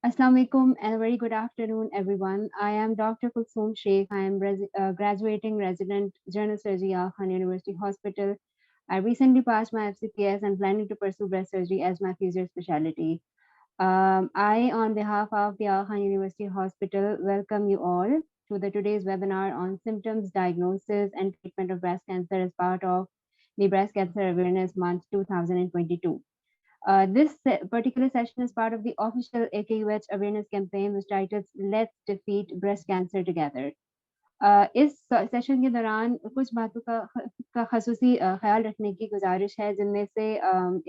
Assalamu alaikum and a very good afternoon, everyone. I am Dr. Kulsoom Sheikh. I am graduating resident general surgery at Khan University Hospital. I recently passed my FCPS and planning to pursue breast surgery as my future specialty. I, on behalf of the Al Khan University Hospital, welcome you all to the today's webinar on symptoms, diagnosis, and treatment of breast cancer as part of the Breast Cancer Awareness Month 2022. This particular session is part of the official AKUH awareness campaign, which titles Let's Defeat Breast Cancer Together. इस session के दौरान कुछ बातों का खसूसी ख्याल रखने की गुजारिश है, जिनमें से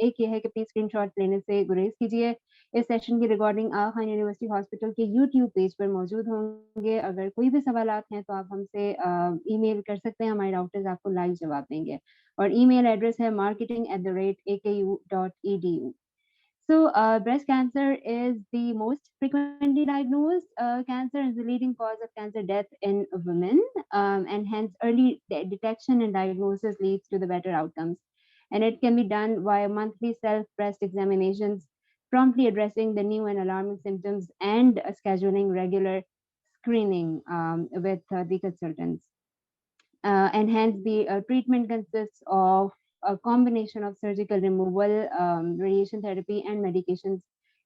एक ये है कि प्लीज स्क्रीनशॉट लेने से गुरेज कीजिए। इस सेशन की रिकॉर्डिंग आल खान यूनिवर्सिटी हॉस्पिटल के यूट्यूब पेज पर मौजूद होंगे। अगर कोई भी सवालात हैं तो आप हमसे ईमेल कर सकते हैं, हमारे डॉक्टर्स आपको लाइव जवाब देंगे। और ईमेल एड्रेस है marketing@aku.edu. So, breast cancer is the most frequently diagnosed cancer and the leading cause of cancer death in women, and hence early detection and diagnosis leads to the better outcomes. And it can be done via monthly self-breast examinations, promptly addressing the new and alarming symptoms, and scheduling regular screening with the consultants. And hence the treatment consists of a combination of surgical removal, radiation therapy, and medications,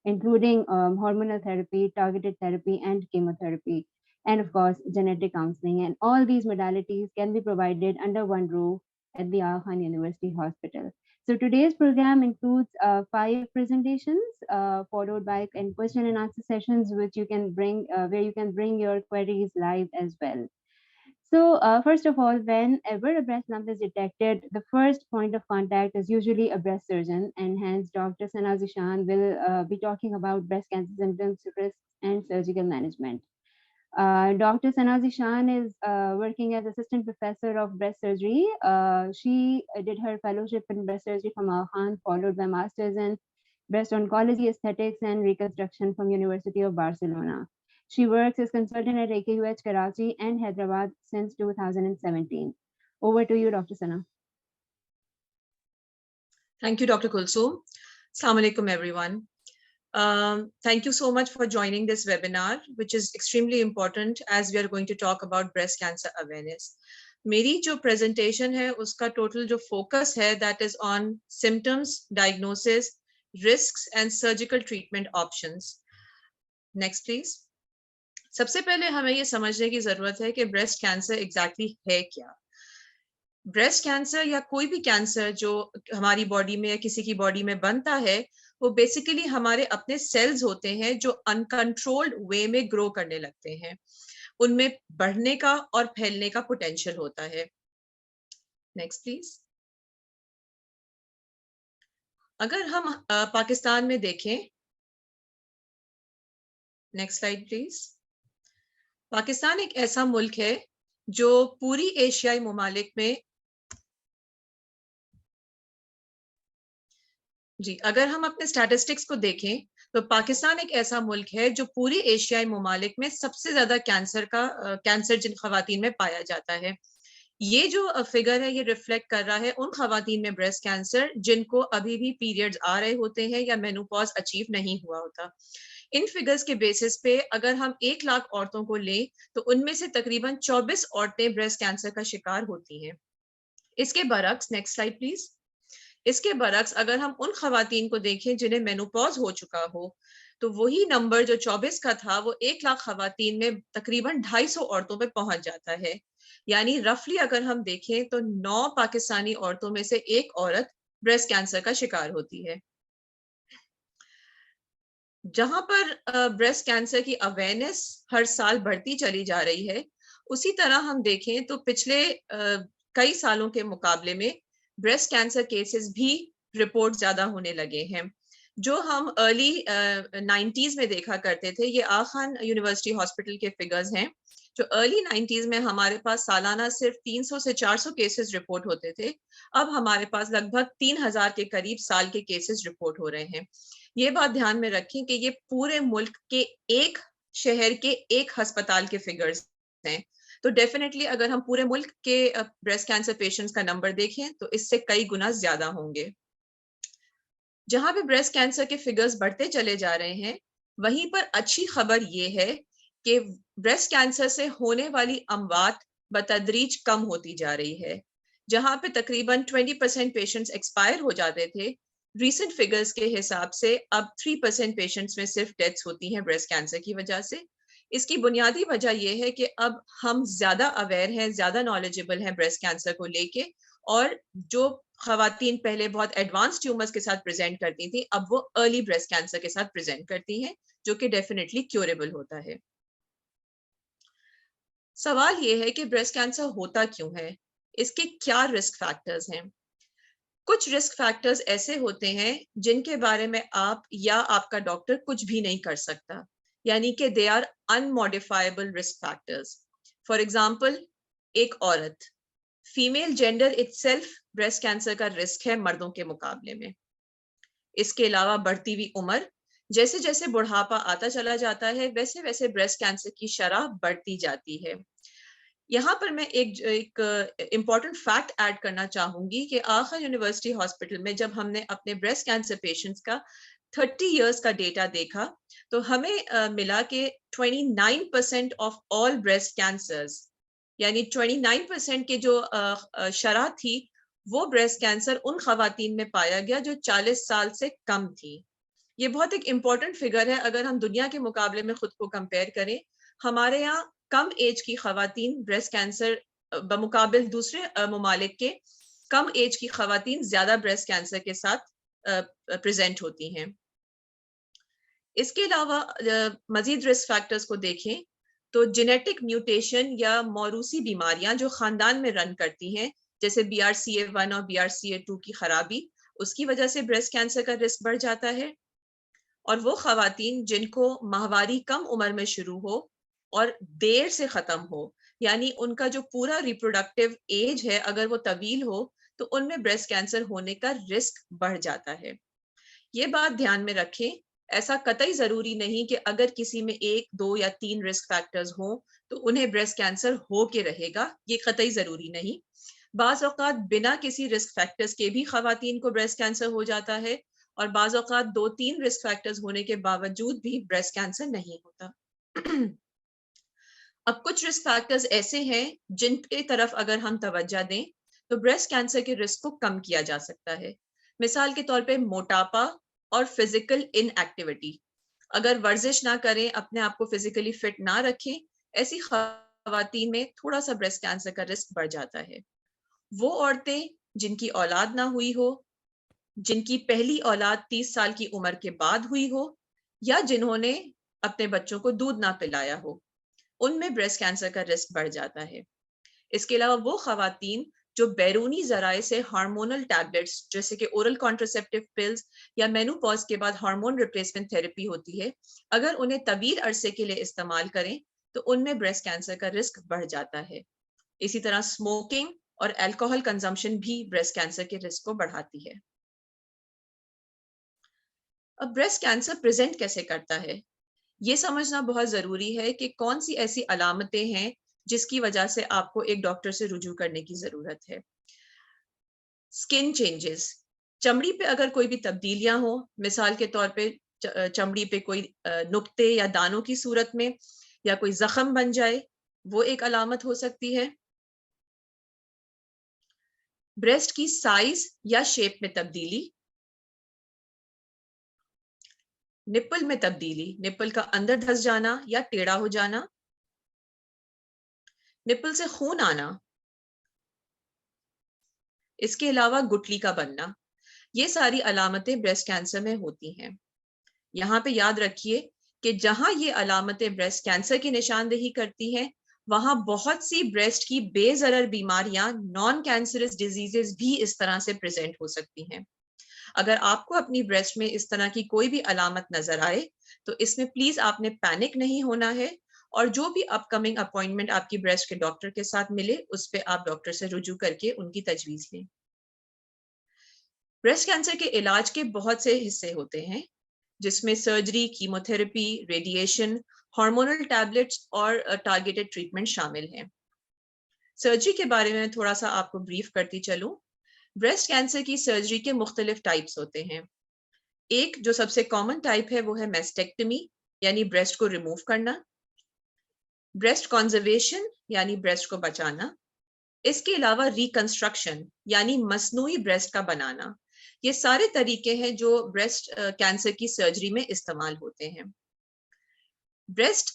including hormonal therapy, targeted therapy, and chemotherapy, and of course, genetic counseling. And all these modalities can be provided under one roof at the Al Khan University Hospital. So today's program includes 5 presentations, followed by question and answer sessions, which you can bring, where you can bring your queries live as well. So, first of all, whenever a breast lump is detected, the first point of contact is usually a breast surgeon, and hence Dr. Sana Zishan will be talking about breast cancer symptoms, risks, and surgical management. Dr. Sana Zishan is working as assistant professor of breast surgery. She did her fellowship in breast surgery from Al Khan, followed by masters in breast oncology, aesthetics, and reconstruction from University of Barcelona. She works as consultant at AKUH Karachi and Hyderabad since 2017. Over to you, Dr. Sana. Thank you, Dr. Kulsoom. Assalamu alaikum, everyone. Thank you so much for joining this webinar, which is extremely important as we are going to talk about breast cancer awareness. मेरी जो presentation है, उसका total जो focus है, that is on symptoms, diagnosis, risks, and surgical treatment options. Next, please. सबसे पहले हमें ये समझने की जरूरत है कि ब्रेस्ट कैंसर एग्जैक्टली है क्या। ब्रेस्ट कैंसर या कोई भी कैंसर जो हमारी बॉडी में या किसी की बॉडी में बनता है, वो बेसिकली हमारे अपने सेल्स होते हैं जो अनकंट्रोल्ड वे में ग्रो करने लगते हैं। उनमें बढ़ने का और फैलने का पोटेंशियल होता है। Next please. अगर हम पाकिस्तान में देखें, नेक्स्ट स्लाइड प्लीज। पाकिस्तान एक ऐसा मुल्क है जो पूरी एशियाई ममालिक में अगर हम अपने स्टैटिस्टिक्स को देखें तो पाकिस्तान एक ऐसा मुल्क है जो पूरी एशियाई ममालिक में सबसे ज्यादा कैंसर जिन खवातीन में पाया जाता है। ये जो फिगर है ये रिफ्लेक्ट कर रहा है उन खवातीन में ब्रेस्ट कैंसर जिनको अभी भी पीरियड्स आ रहे होते हैं या मेनोपॉज अचीव नहीं हुआ होता। इन फिगर्स के बेसिस पे अगर हम 1 लाख औरतों को लें तो उनमें से तकरीबन 24 औरतें ब्रेस्ट कैंसर का शिकार होती हैं। इसके बरक्स, नेक्स्ट स्लाइड प्लीज। इसके बरक्स अगर हम उन खवातीन को देखें जिन्हें मेनोपॉज हो चुका हो तो वही नंबर जो 24 का था वो 1 लाख खवातीन में तकरीबन 250 औरतों पे पहुंच जाता है। यानी रफली अगर हम देखें तो 9 पाकिस्तानी औरतों में से 1 औरत ब्रेस्ट कैंसर का शिकार होती है। जहां पर ब्रेस्ट कैंसर की अवेयरनेस हर साल बढ़ती चली जा रही है, उसी तरह हम देखें तो पिछले कई सालों के मुकाबले में ब्रेस्ट कैंसर केसेस भी रिपोर्ट ज्यादा होने लगे हैं। जो हम अर्ली 90s में देखा करते थे, ये आल खान यूनिवर्सिटी हॉस्पिटल के फिगर्स हैं। जो अर्ली 90s में हमारे पास सालाना सिर्फ 300 से 400 केसेस रिपोर्ट होते थे, अब हमारे पास लगभग 3000 के करीब साल के केसेस रिपोर्ट हो रहे हैं। ये बात ध्यान में रखें कि ये पूरे मुल्क के एक शहर के एक अस्पताल के फिगर्स हैं। तो डेफिनेटली अगर हम पूरे मुल्क के ब्रेस्ट कैंसर पेशेंट्स का नंबर देखें तो इससे कई गुना ज्यादा होंगे। जहां भी ब्रेस्ट कैंसर के फिगर्स बढ़ते चले जा रहे हैं, वहीं पर अच्छी खबर ये है कि ब्रेस्ट कैंसर से होने वाली अमवात बतदरीज कम होती जा रही है। जहां पे तकरीबन 20% पेशेंट्स एक्सपायर हो जाते थे, रीसेंट फिगर्स के हिसाब से अब 3% पेशेंट्स में सिर्फ डेथ्स होती हैं ब्रेस्ट कैंसर की वजह से। इसकी बुनियादी वजह यह है कि अब हम ज्यादा अवेयर हैं, ज्यादा नॉलेजेबल हैं ब्रेस्ट कैंसर को लेके, और जो खवातीन पहले बहुत एडवांस ट्यूमर्स के साथ प्रेजेंट करती थी, अब वो अर्ली ब्रेस्ट कैंसर के साथ प्रेजेंट करती हैं, जो कि डेफिनेटली क्योरेबल होता है। सवाल ये है कि ब्रेस्ट कैंसर होता क्यों है, इसके क्या रिस्क फैक्टर्स हैं। कुछ रिस्क फैक्टर्स ऐसे होते हैं जिनके बारे में आप या आपका डॉक्टर कुछ भी नहीं कर सकता, यानी कि they are unmodifiable risk factors. For example, एक औरत, female gender itself breast cancer का रिस्क है मर्दों के मुकाबले में। इसके अलावा बढ़ती हुई उम्र, जैसे जैसे बुढ़ापा आता चला जाता है वैसे वैसे ब्रेस्ट कैंसर की शरह बढ़ती जाती है। यहाँ पर मैं एक इम्पॉर्टेंट फैक्ट ऐड करना चाहूंगी कि आखिर यूनिवर्सिटी हॉस्पिटल में जब हमने अपने ब्रेस्ट कैंसर पेशेंट्स का 30 इयर्स का डेटा देखा, तो हमें मिला कि 29% ऑफ ऑल ब्रेस्ट कैंसर्स, यानी 29% के जो शरह थी, वो ब्रेस्ट कैंसर उन खवातीन में पाया गया जो 40 साल से कम थी। ये बहुत एक इम्पॉर्टेंट फिगर है। अगर हम दुनिया के मुकाबले में खुद को कंपेयर करें, हमारे यहाँ कम एज की खवातीन ब्रेस्ट कैंसर बमुकाबिल दूसरे ममालिक के कम एज की खवातीन ज्यादा ब्रेस्ट कैंसर के साथ प्रेजेंट होती हैं। इसके अलावा मजीद रिस्क फैक्टर्स को देखें तो जेनेटिक म्यूटेशन या मौरूसी बीमारियां जो खानदान में रन करती हैं, जैसे BRCA1 और BRCA2 की खराबी, उसकी वजह से ब्रेस्ट कैंसर का रिस्क बढ़ जाता है। और वो खवातीन जिनको माहवारी कम उम्र में शुरू हो और देर से खत्म हो, यानी उनका जो पूरा रिप्रोडक्टिव एज है अगर वो तवील हो, तो उनमें ब्रेस्ट कैंसर होने का रिस्क बढ़ जाता है। ये बात ध्यान में रखें, ऐसा कतई जरूरी नहीं कि अगर किसी में 1, 2 या 3 रिस्क फैक्टर्स हो तो उन्हें ब्रेस्ट कैंसर हो के रहेगा, ये कतई जरूरी नहीं। बाज औकात बिना किसी रिस्क फैक्टर्स के भी खवातीन को ब्रेस्ट कैंसर हो जाता है, और बाज औकात 2-3 रिस्क फैक्टर्स होने के बावजूद भी ब्रेस्ट कैंसर नहीं होता। अब कुछ रिस्क फैक्टर्स ऐसे हैं जिनके तरफ अगर हम तवज्जो दें तो ब्रेस्ट कैंसर के रिस्क को कम किया जा सकता है। मिसाल के तौर पे मोटापा और फिजिकल इनएक्टिविटी। अगर वर्जिश ना करें, अपने आप को फिजिकली फिट ना रखें, ऐसी खवातीन में थोड़ा सा ब्रेस्ट कैंसर का रिस्क बढ़ जाता है। वो औरतें जिनकी औलाद ना हुई हो, जिनकी पहली औलाद 30 साल की उम्र के बाद हुई हो, या जिन्होंने अपने बच्चों को दूध ना पिलाया हो, उनमें ब्रेस्ट कैंसर का रिस्क बढ़ जाता है। इसके अलावा वो खवातीन जो बैरूनी जराए से हार्मोनल टैबलेट्स जैसे कि ओरल कॉन्ट्रासेप्टिव पिल्स या मेनोपॉज के बाद हार्मोन रिप्लेसमेंट थेरेपी होती है, अगर उन्हें तवील अरसे के लिए इस्तेमाल करें तो उनमें ब्रेस्ट कैंसर का रिस्क बढ़ जाता है। इसी तरह स्मोकिंग और अल्कोहल कंजम्पशन भी ब्रेस्ट कैंसर के रिस्क को बढ़ाती है। अब ब्रेस्ट कैंसर प्रेजेंट कैसे करता है, ये समझना बहुत जरूरी है कि कौन सी ऐसी अलामतें हैं जिसकी वजह से आपको एक डॉक्टर से रुजू करने की जरूरत है। स्किन चेंजेस, चमड़ी पे अगर कोई भी तब्दीलियां हो, मिसाल के तौर पे चमड़ी पे कोई नुक्ते या दानों की सूरत में, या कोई जख्म बन जाए, वो एक अलामत हो सकती है। ब्रेस्ट की साइज या शेप में तब्दीली, निप्पल में तब्दीली, निप्पल का अंदर धंस जाना या टेढ़ा हो जाना, निप्पल से खून आना, इसके अलावा गुठली का बनना, ये सारी अलामतें ब्रेस्ट कैंसर में होती हैं। यहाँ पे याद रखिए कि जहां ये अलामतें ब्रेस्ट कैंसर की निशानदेही करती हैं, वहां बहुत सी ब्रेस्ट की बेजरर बीमारियां, नॉन कैंसरस डिजीजेस भी इस तरह से प्रेजेंट हो सकती हैं। अगर आपको अपनी ब्रेस्ट में इस तरह की कोई भी अलामत नजर आए तो इसमें प्लीज आपने पैनिक नहीं होना है, और जो भी अपकमिंग अपॉइंटमेंट आपकी ब्रेस्ट के डॉक्टर के साथ मिले उस पर आप डॉक्टर से रुजू करके उनकी तजवीज लें। ब्रेस्ट कैंसर के इलाज के बहुत से हिस्से होते हैं, जिसमें surgery, chemotherapy, radiation, hormonal tablets और टारगेटेड ट्रीटमेंट शामिल हैं। सर्जरी के बारे में थोड़ा सा आपको ब्रीफ करती चलूं। ब्रेस्ट कैंसर की सर्जरी के मुख्तलिफ टाइप्स होते हैं। एक जो सबसे कॉमन टाइप है वो है मेस्टेक्टमी, यानी ब्रेस्ट को रिमूव करना, ब्रेस्ट कंजर्वेशन यानी ब्रेस्ट को बचाना, इसके अलावा रिकंस्ट्रक्शन यानी मसनूई ब्रेस्ट का बनाना। ये सारे तरीके हैं जो ब्रेस्ट कैंसर की सर्जरी में इस्तेमाल होते हैं। ब्रेस्ट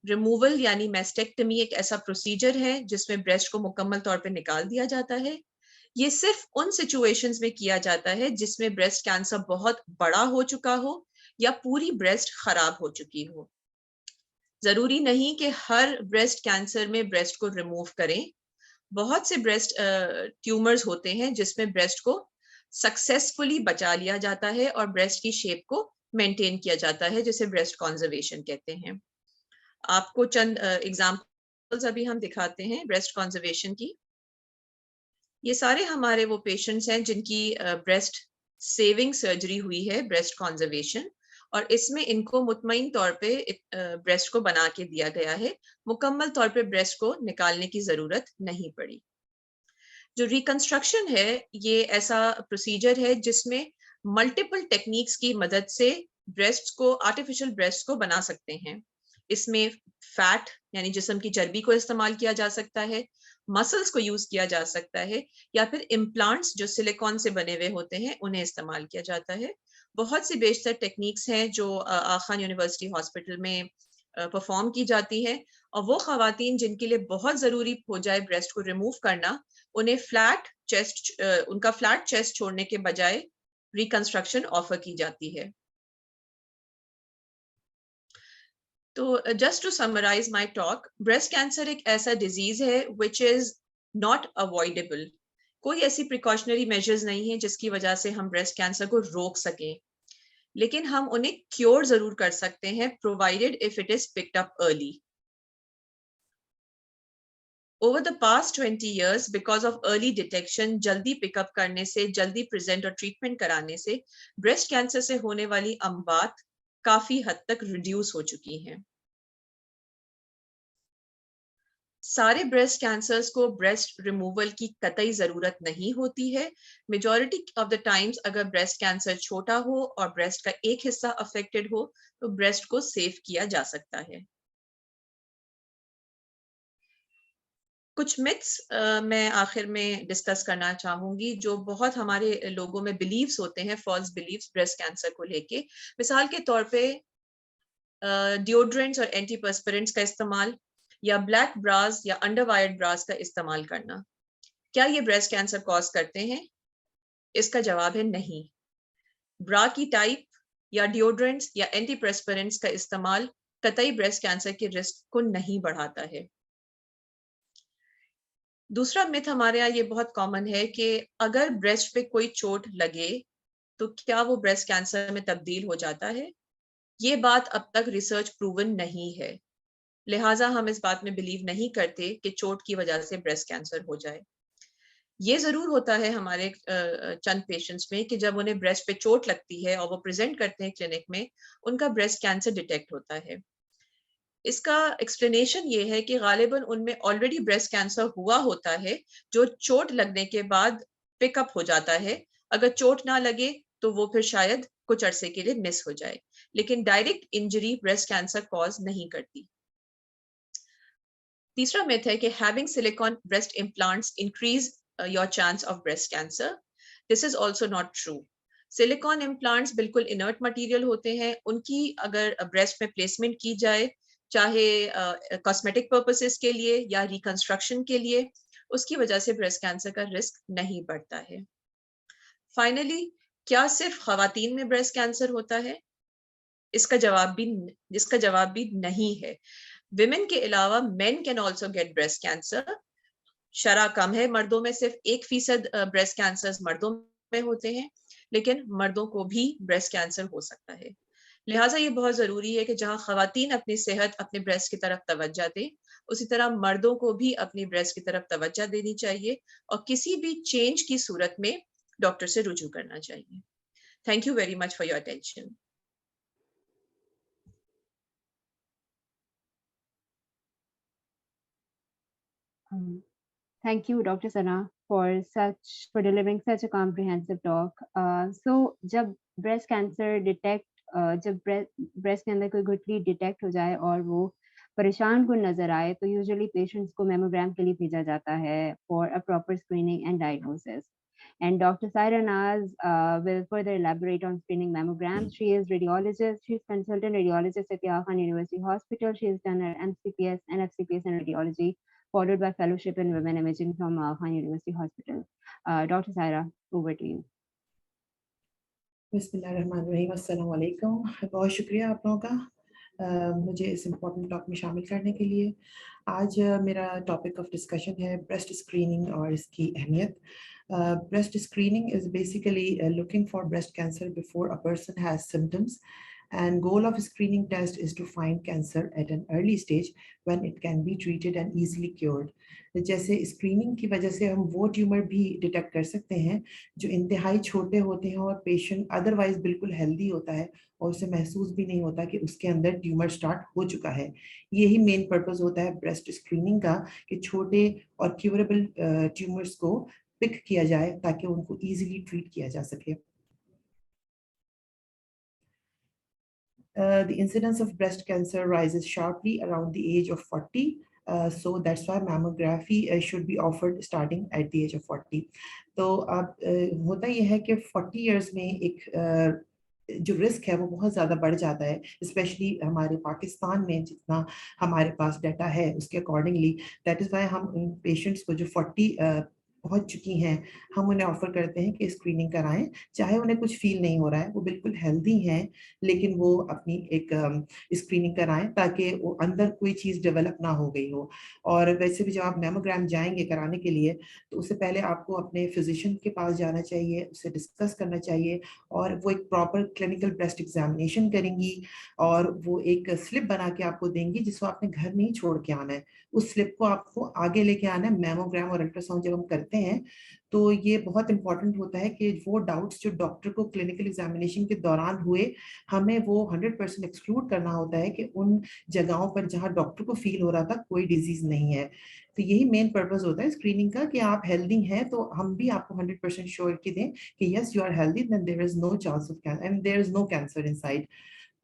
रिमूवल यानी मैस्टेक्टमी एक ऐसा प्रोसीजर है जिसमें ब्रेस्ट को मुकम्मल तौर पे निकाल दिया जाता है। ये सिर्फ उन सिचुएशंस में किया जाता है जिसमें ब्रेस्ट कैंसर बहुत बड़ा हो चुका हो या पूरी ब्रेस्ट खराब हो चुकी हो। जरूरी नहीं कि हर ब्रेस्ट कैंसर में ब्रेस्ट को रिमूव करें। बहुत से ब्रेस्ट ट्यूमर्स होते हैं जिसमें ब्रेस्ट को सक्सेसफुली बचा लिया जाता है और ब्रेस्ट की शेप को मेंटेन किया जाता है, जिसे ब्रेस्ट कंजर्वेशन कहते हैं। आपको चंद एग्जांपल्स अभी हम दिखाते हैं ब्रेस्ट कंजर्वेशन की। ये सारे हमारे वो पेशेंट्स हैं जिनकी ब्रेस्ट सेविंग सर्जरी हुई है, ब्रेस्ट कंजर्वेशन, और इसमें इनको मुतमईन तौर पे ब्रेस्ट को बना के दिया गया है। मुकम्मल तौर पे ब्रेस्ट को निकालने की जरूरत नहीं पड़ी। जो रिकंस्ट्रक्शन है, ये ऐसा प्रोसीजर है जिसमें मल्टीपल टेक्निक्स की मदद से ब्रेस्ट को, आर्टिफिशियल ब्रेस्ट को बना सकते हैं। इसमें फैट यानी जिस्म की चर्बी को इस्तेमाल किया जा सकता है, मसल्स को यूज किया जा सकता है, या फिर इम्प्लांट्स जो सिलिकॉन से बने हुए होते हैं उन्हें इस्तेमाल किया जाता है। बहुत सी बेशतर टेक्निक्स हैं जो आखान यूनिवर्सिटी हॉस्पिटल में परफॉर्म की जाती है, और वो खवातीन जिनके लिए बहुत जरूरी हो जाए ब्रेस्ट को रिमूव करना, उन्हें उनका फ्लैट चेस्ट छोड़ने के बजाय रिकंस्ट्रक्शन ऑफर की जाती है। तो just to summarise my talk, breast cancer एक ऐसा डिजीज है विच इज नॉट अवॉइडेबल। कोई ऐसी प्रिकॉशनरी मेजर्स नहीं है जिसकी वजह से हम ब्रेस्ट कैंसर को रोक सकें, लेकिन हम उन्हें क्योर जरूर कर सकते हैं, provided if it is picked up early. Over the past 20 years, because of early detection, जल्दी पिकअप करने से, जल्दी प्रेजेंट और ट्रीटमेंट कराने से ब्रेस्ट कैंसर से होने वाली अमवात काफी हद तक रिड्यूस हो चुकी हैं। सारे ब्रेस्ट कैंसर्स को ब्रेस्ट रिमूवल की कतई जरूरत नहीं होती है। मेजॉरिटी ऑफ द टाइम्स अगर ब्रेस्ट कैंसर छोटा हो और ब्रेस्ट का एक हिस्सा अफेक्टेड हो तो ब्रेस्ट को सेव किया जा सकता है। कुछ मिथ्स मैं आखिर में डिस्कस करना चाहूंगी जो बहुत हमारे लोगों में बिलीव्स होते हैं, फॉल्स बिलीव्स ब्रेस्ट कैंसर को लेके। मिसाल के तौर पे डिओड्रेंट्स और एंटीपर्स्पिरेंट्स का इस्तेमाल, या ब्लैक ब्रास या अंडरवायर्ड ब्रास का इस्तेमाल करना, क्या ये ब्रेस्ट कैंसर कॉज करते हैं? इसका जवाब है नहीं। ब्रा की टाइप या डिओड्रेंट्स या एंटीपर्स्पिरेंट्स का इस्तेमाल कतई ब्रेस्ट कैंसर के रिस्क को नहीं बढ़ाता है। दूसरा मिथ हमारे यहाँ ये बहुत कॉमन है कि अगर ब्रेस्ट पे कोई चोट लगे तो क्या वो ब्रेस्ट कैंसर में तब्दील हो जाता है। ये बात अब तक रिसर्च प्रूवन नहीं है, लिहाजा हम इस बात में बिलीव नहीं करते कि चोट की वजह से ब्रेस्ट कैंसर हो जाए। ये जरूर होता है हमारे चंद पेशेंट्स में कि जब उन्हें ब्रेस्ट पे चोट लगती है और वो प्रेजेंट करते हैं क्लिनिक में, उनका ब्रेस्ट कैंसर डिटेक्ट होता है। इसका एक्सप्लेनेशन ये है कि गालिबन उनमें ऑलरेडी ब्रेस्ट कैंसर हुआ होता है जो चोट लगने के बाद पिकअप हो जाता है। अगर चोट ना लगे तो वो फिर शायद कुछ अरसे के लिए मिस हो जाए, लेकिन direct injury breast cancer cause नहीं करती। तीसरा मिथ है कि having silicon breast implants increase your chance of breast cancer. This is also not true. Silicon implants बिल्कुल इनर्ट मटेरियल होते हैं, उनकी अगर ब्रेस्ट में प्लेसमेंट की जाए, चाहे कॉस्मेटिक पर्पसेस के लिए या रिकंस्ट्रक्शन के लिए, उसकी वजह से ब्रेस्ट कैंसर का रिस्क नहीं बढ़ता है। फाइनली, क्या सिर्फ खवातीन में ब्रेस्ट कैंसर होता है? इसका जवाब भी नहीं है। विमेन के अलावा men can also get breast cancer. शरह कम है, मर्दों में सिर्फ 1% ब्रेस्ट कैंसर मर्दों में होते हैं, लेकिन मर्दों को भी ब्रेस्ट कैंसर हो सकता है। लिहाजा ये बहुत जरूरी है कि जहां खवातीन अपनी सेहत, अपने ब्रेस्ट की तरफ तवज्जो दें, उसी तरह मर्दों को भी अपनी ब्रेस्ट की तरफ तवज्जो देनी चाहिए और किसी भी चेंज की सूरत में डॉक्टर से रुजू करना चाहिए। Thank you very much for your attention. Thank you, Dr. Sana, for delivering such a comprehensive talk. So, जब breast cancer detect जब ब्रेस्ट के अंदर कोई गुठली डिटेक्ट हो जाए और वो परेशान कुन नज़र आए, तो यूजुअली पेशेंट्स को मैमोग्राम के लिए भेजा जाता है for a proper screening and diagnosis. And Dr. Saira Naz will further elaborate on screening mammograms. She is radiologist. She's consultant radiologist at Yale Khan University Hospital. She has done her MCPS and FCPS in radiology, followed by fellowship in women imaging from Khan University Hospital. Dr. Saira, over to you. बिस्मिल्लाहिर्रहमानिर्रहीम, अस्सलाम वालेकुम। बहुत शुक्रिया आप लोगों का मुझे इस इम्पोर्टेंट टॉक में शामिल करने के लिए। आज मेरा टॉपिक ऑफ डिस्कशन है ब्रेस्ट स्क्रीनिंग और इसकी अहमियत। Breast screening is basically looking for breast cancer before a person has symptoms, and goal of screening test is to find cancer at an early stage when it can be treated and easily cured. जैसे screening की वजह से हम वो tumour भी detect कर सकते हैं जो इंतहाई छोटे होते हैं और पेशेंट अदरवाइज बिल्कुल हेल्दी होता है और उसे महसूस भी नहीं होता कि उसके अंदर ट्यूमर स्टार्ट हो चुका है। यही मेन पर्पस होता है ब्रेस्ट स्क्रीनिंग का कि छोटे और क्यूरेबल ट्यूमर्स को पिक किया जाए ताकि उनको ईजिली ट्रीट किया जा सके। The incidence of breast cancer rises sharply around the age of 40. So that's why mammography should be offered starting at the age of 40. तो अब होता यह है कि 40 years में एक जो रिस्क है वो बहुत ज़्यादा बढ़ जाता है, स्पेशली हमारे पाकिस्तान में जितना हमारे पास डाटा है उसके अकॉर्डिंगली। दैट इज़ वाई हम पेशेंट्स को जो 40 पहुंच चुकी हैं, हम उन्हें ऑफर करते हैं कि स्क्रीनिंग कराएं, चाहे उन्हें कुछ फील नहीं हो रहा है, वो बिल्कुल हेल्दी हैं, लेकिन वो अपनी एक स्क्रीनिंग कराएं ताकि वो अंदर कोई चीज़ डेवलप ना हो गई हो। और वैसे भी जब आप मैमोग्राम जाएंगे कराने के लिए तो उससे पहले आपको अपने फिजिशियन के पास जाना चाहिए, उससे डिस्कस करना चाहिए और वो एक प्रॉपर क्लिनिकल ब्रेस्ट एग्जामिनेशन करेंगी और वो एक स्लिप बना के आपको देंगी जिसको आपने घर नहीं छोड़ के आना है। उस स्लिप को आपको आगे लेके आना है। मैमोग्राम और अल्ट्रासाउंड जब हम करते हैं तो ये बहुत इंपॉर्टेंट होता है कि वो डाउट्स जो डॉक्टर को क्लिनिकल एग्जामिनेशन के दौरान हुए, हमें वो 100% एक्सक्लूड करना होता है कि उन जगहों पर जहां डॉक्टर को फील हो रहा था कोई डिजीज नहीं है। तो यही मेन पर्पस होता है स्क्रीनिंग का कि आप हेल्दी हैं तो हम भी आपको 100% श्योरिटी दें कि yes you are healthy, then there is no chance of cancer and there is no cancer inside.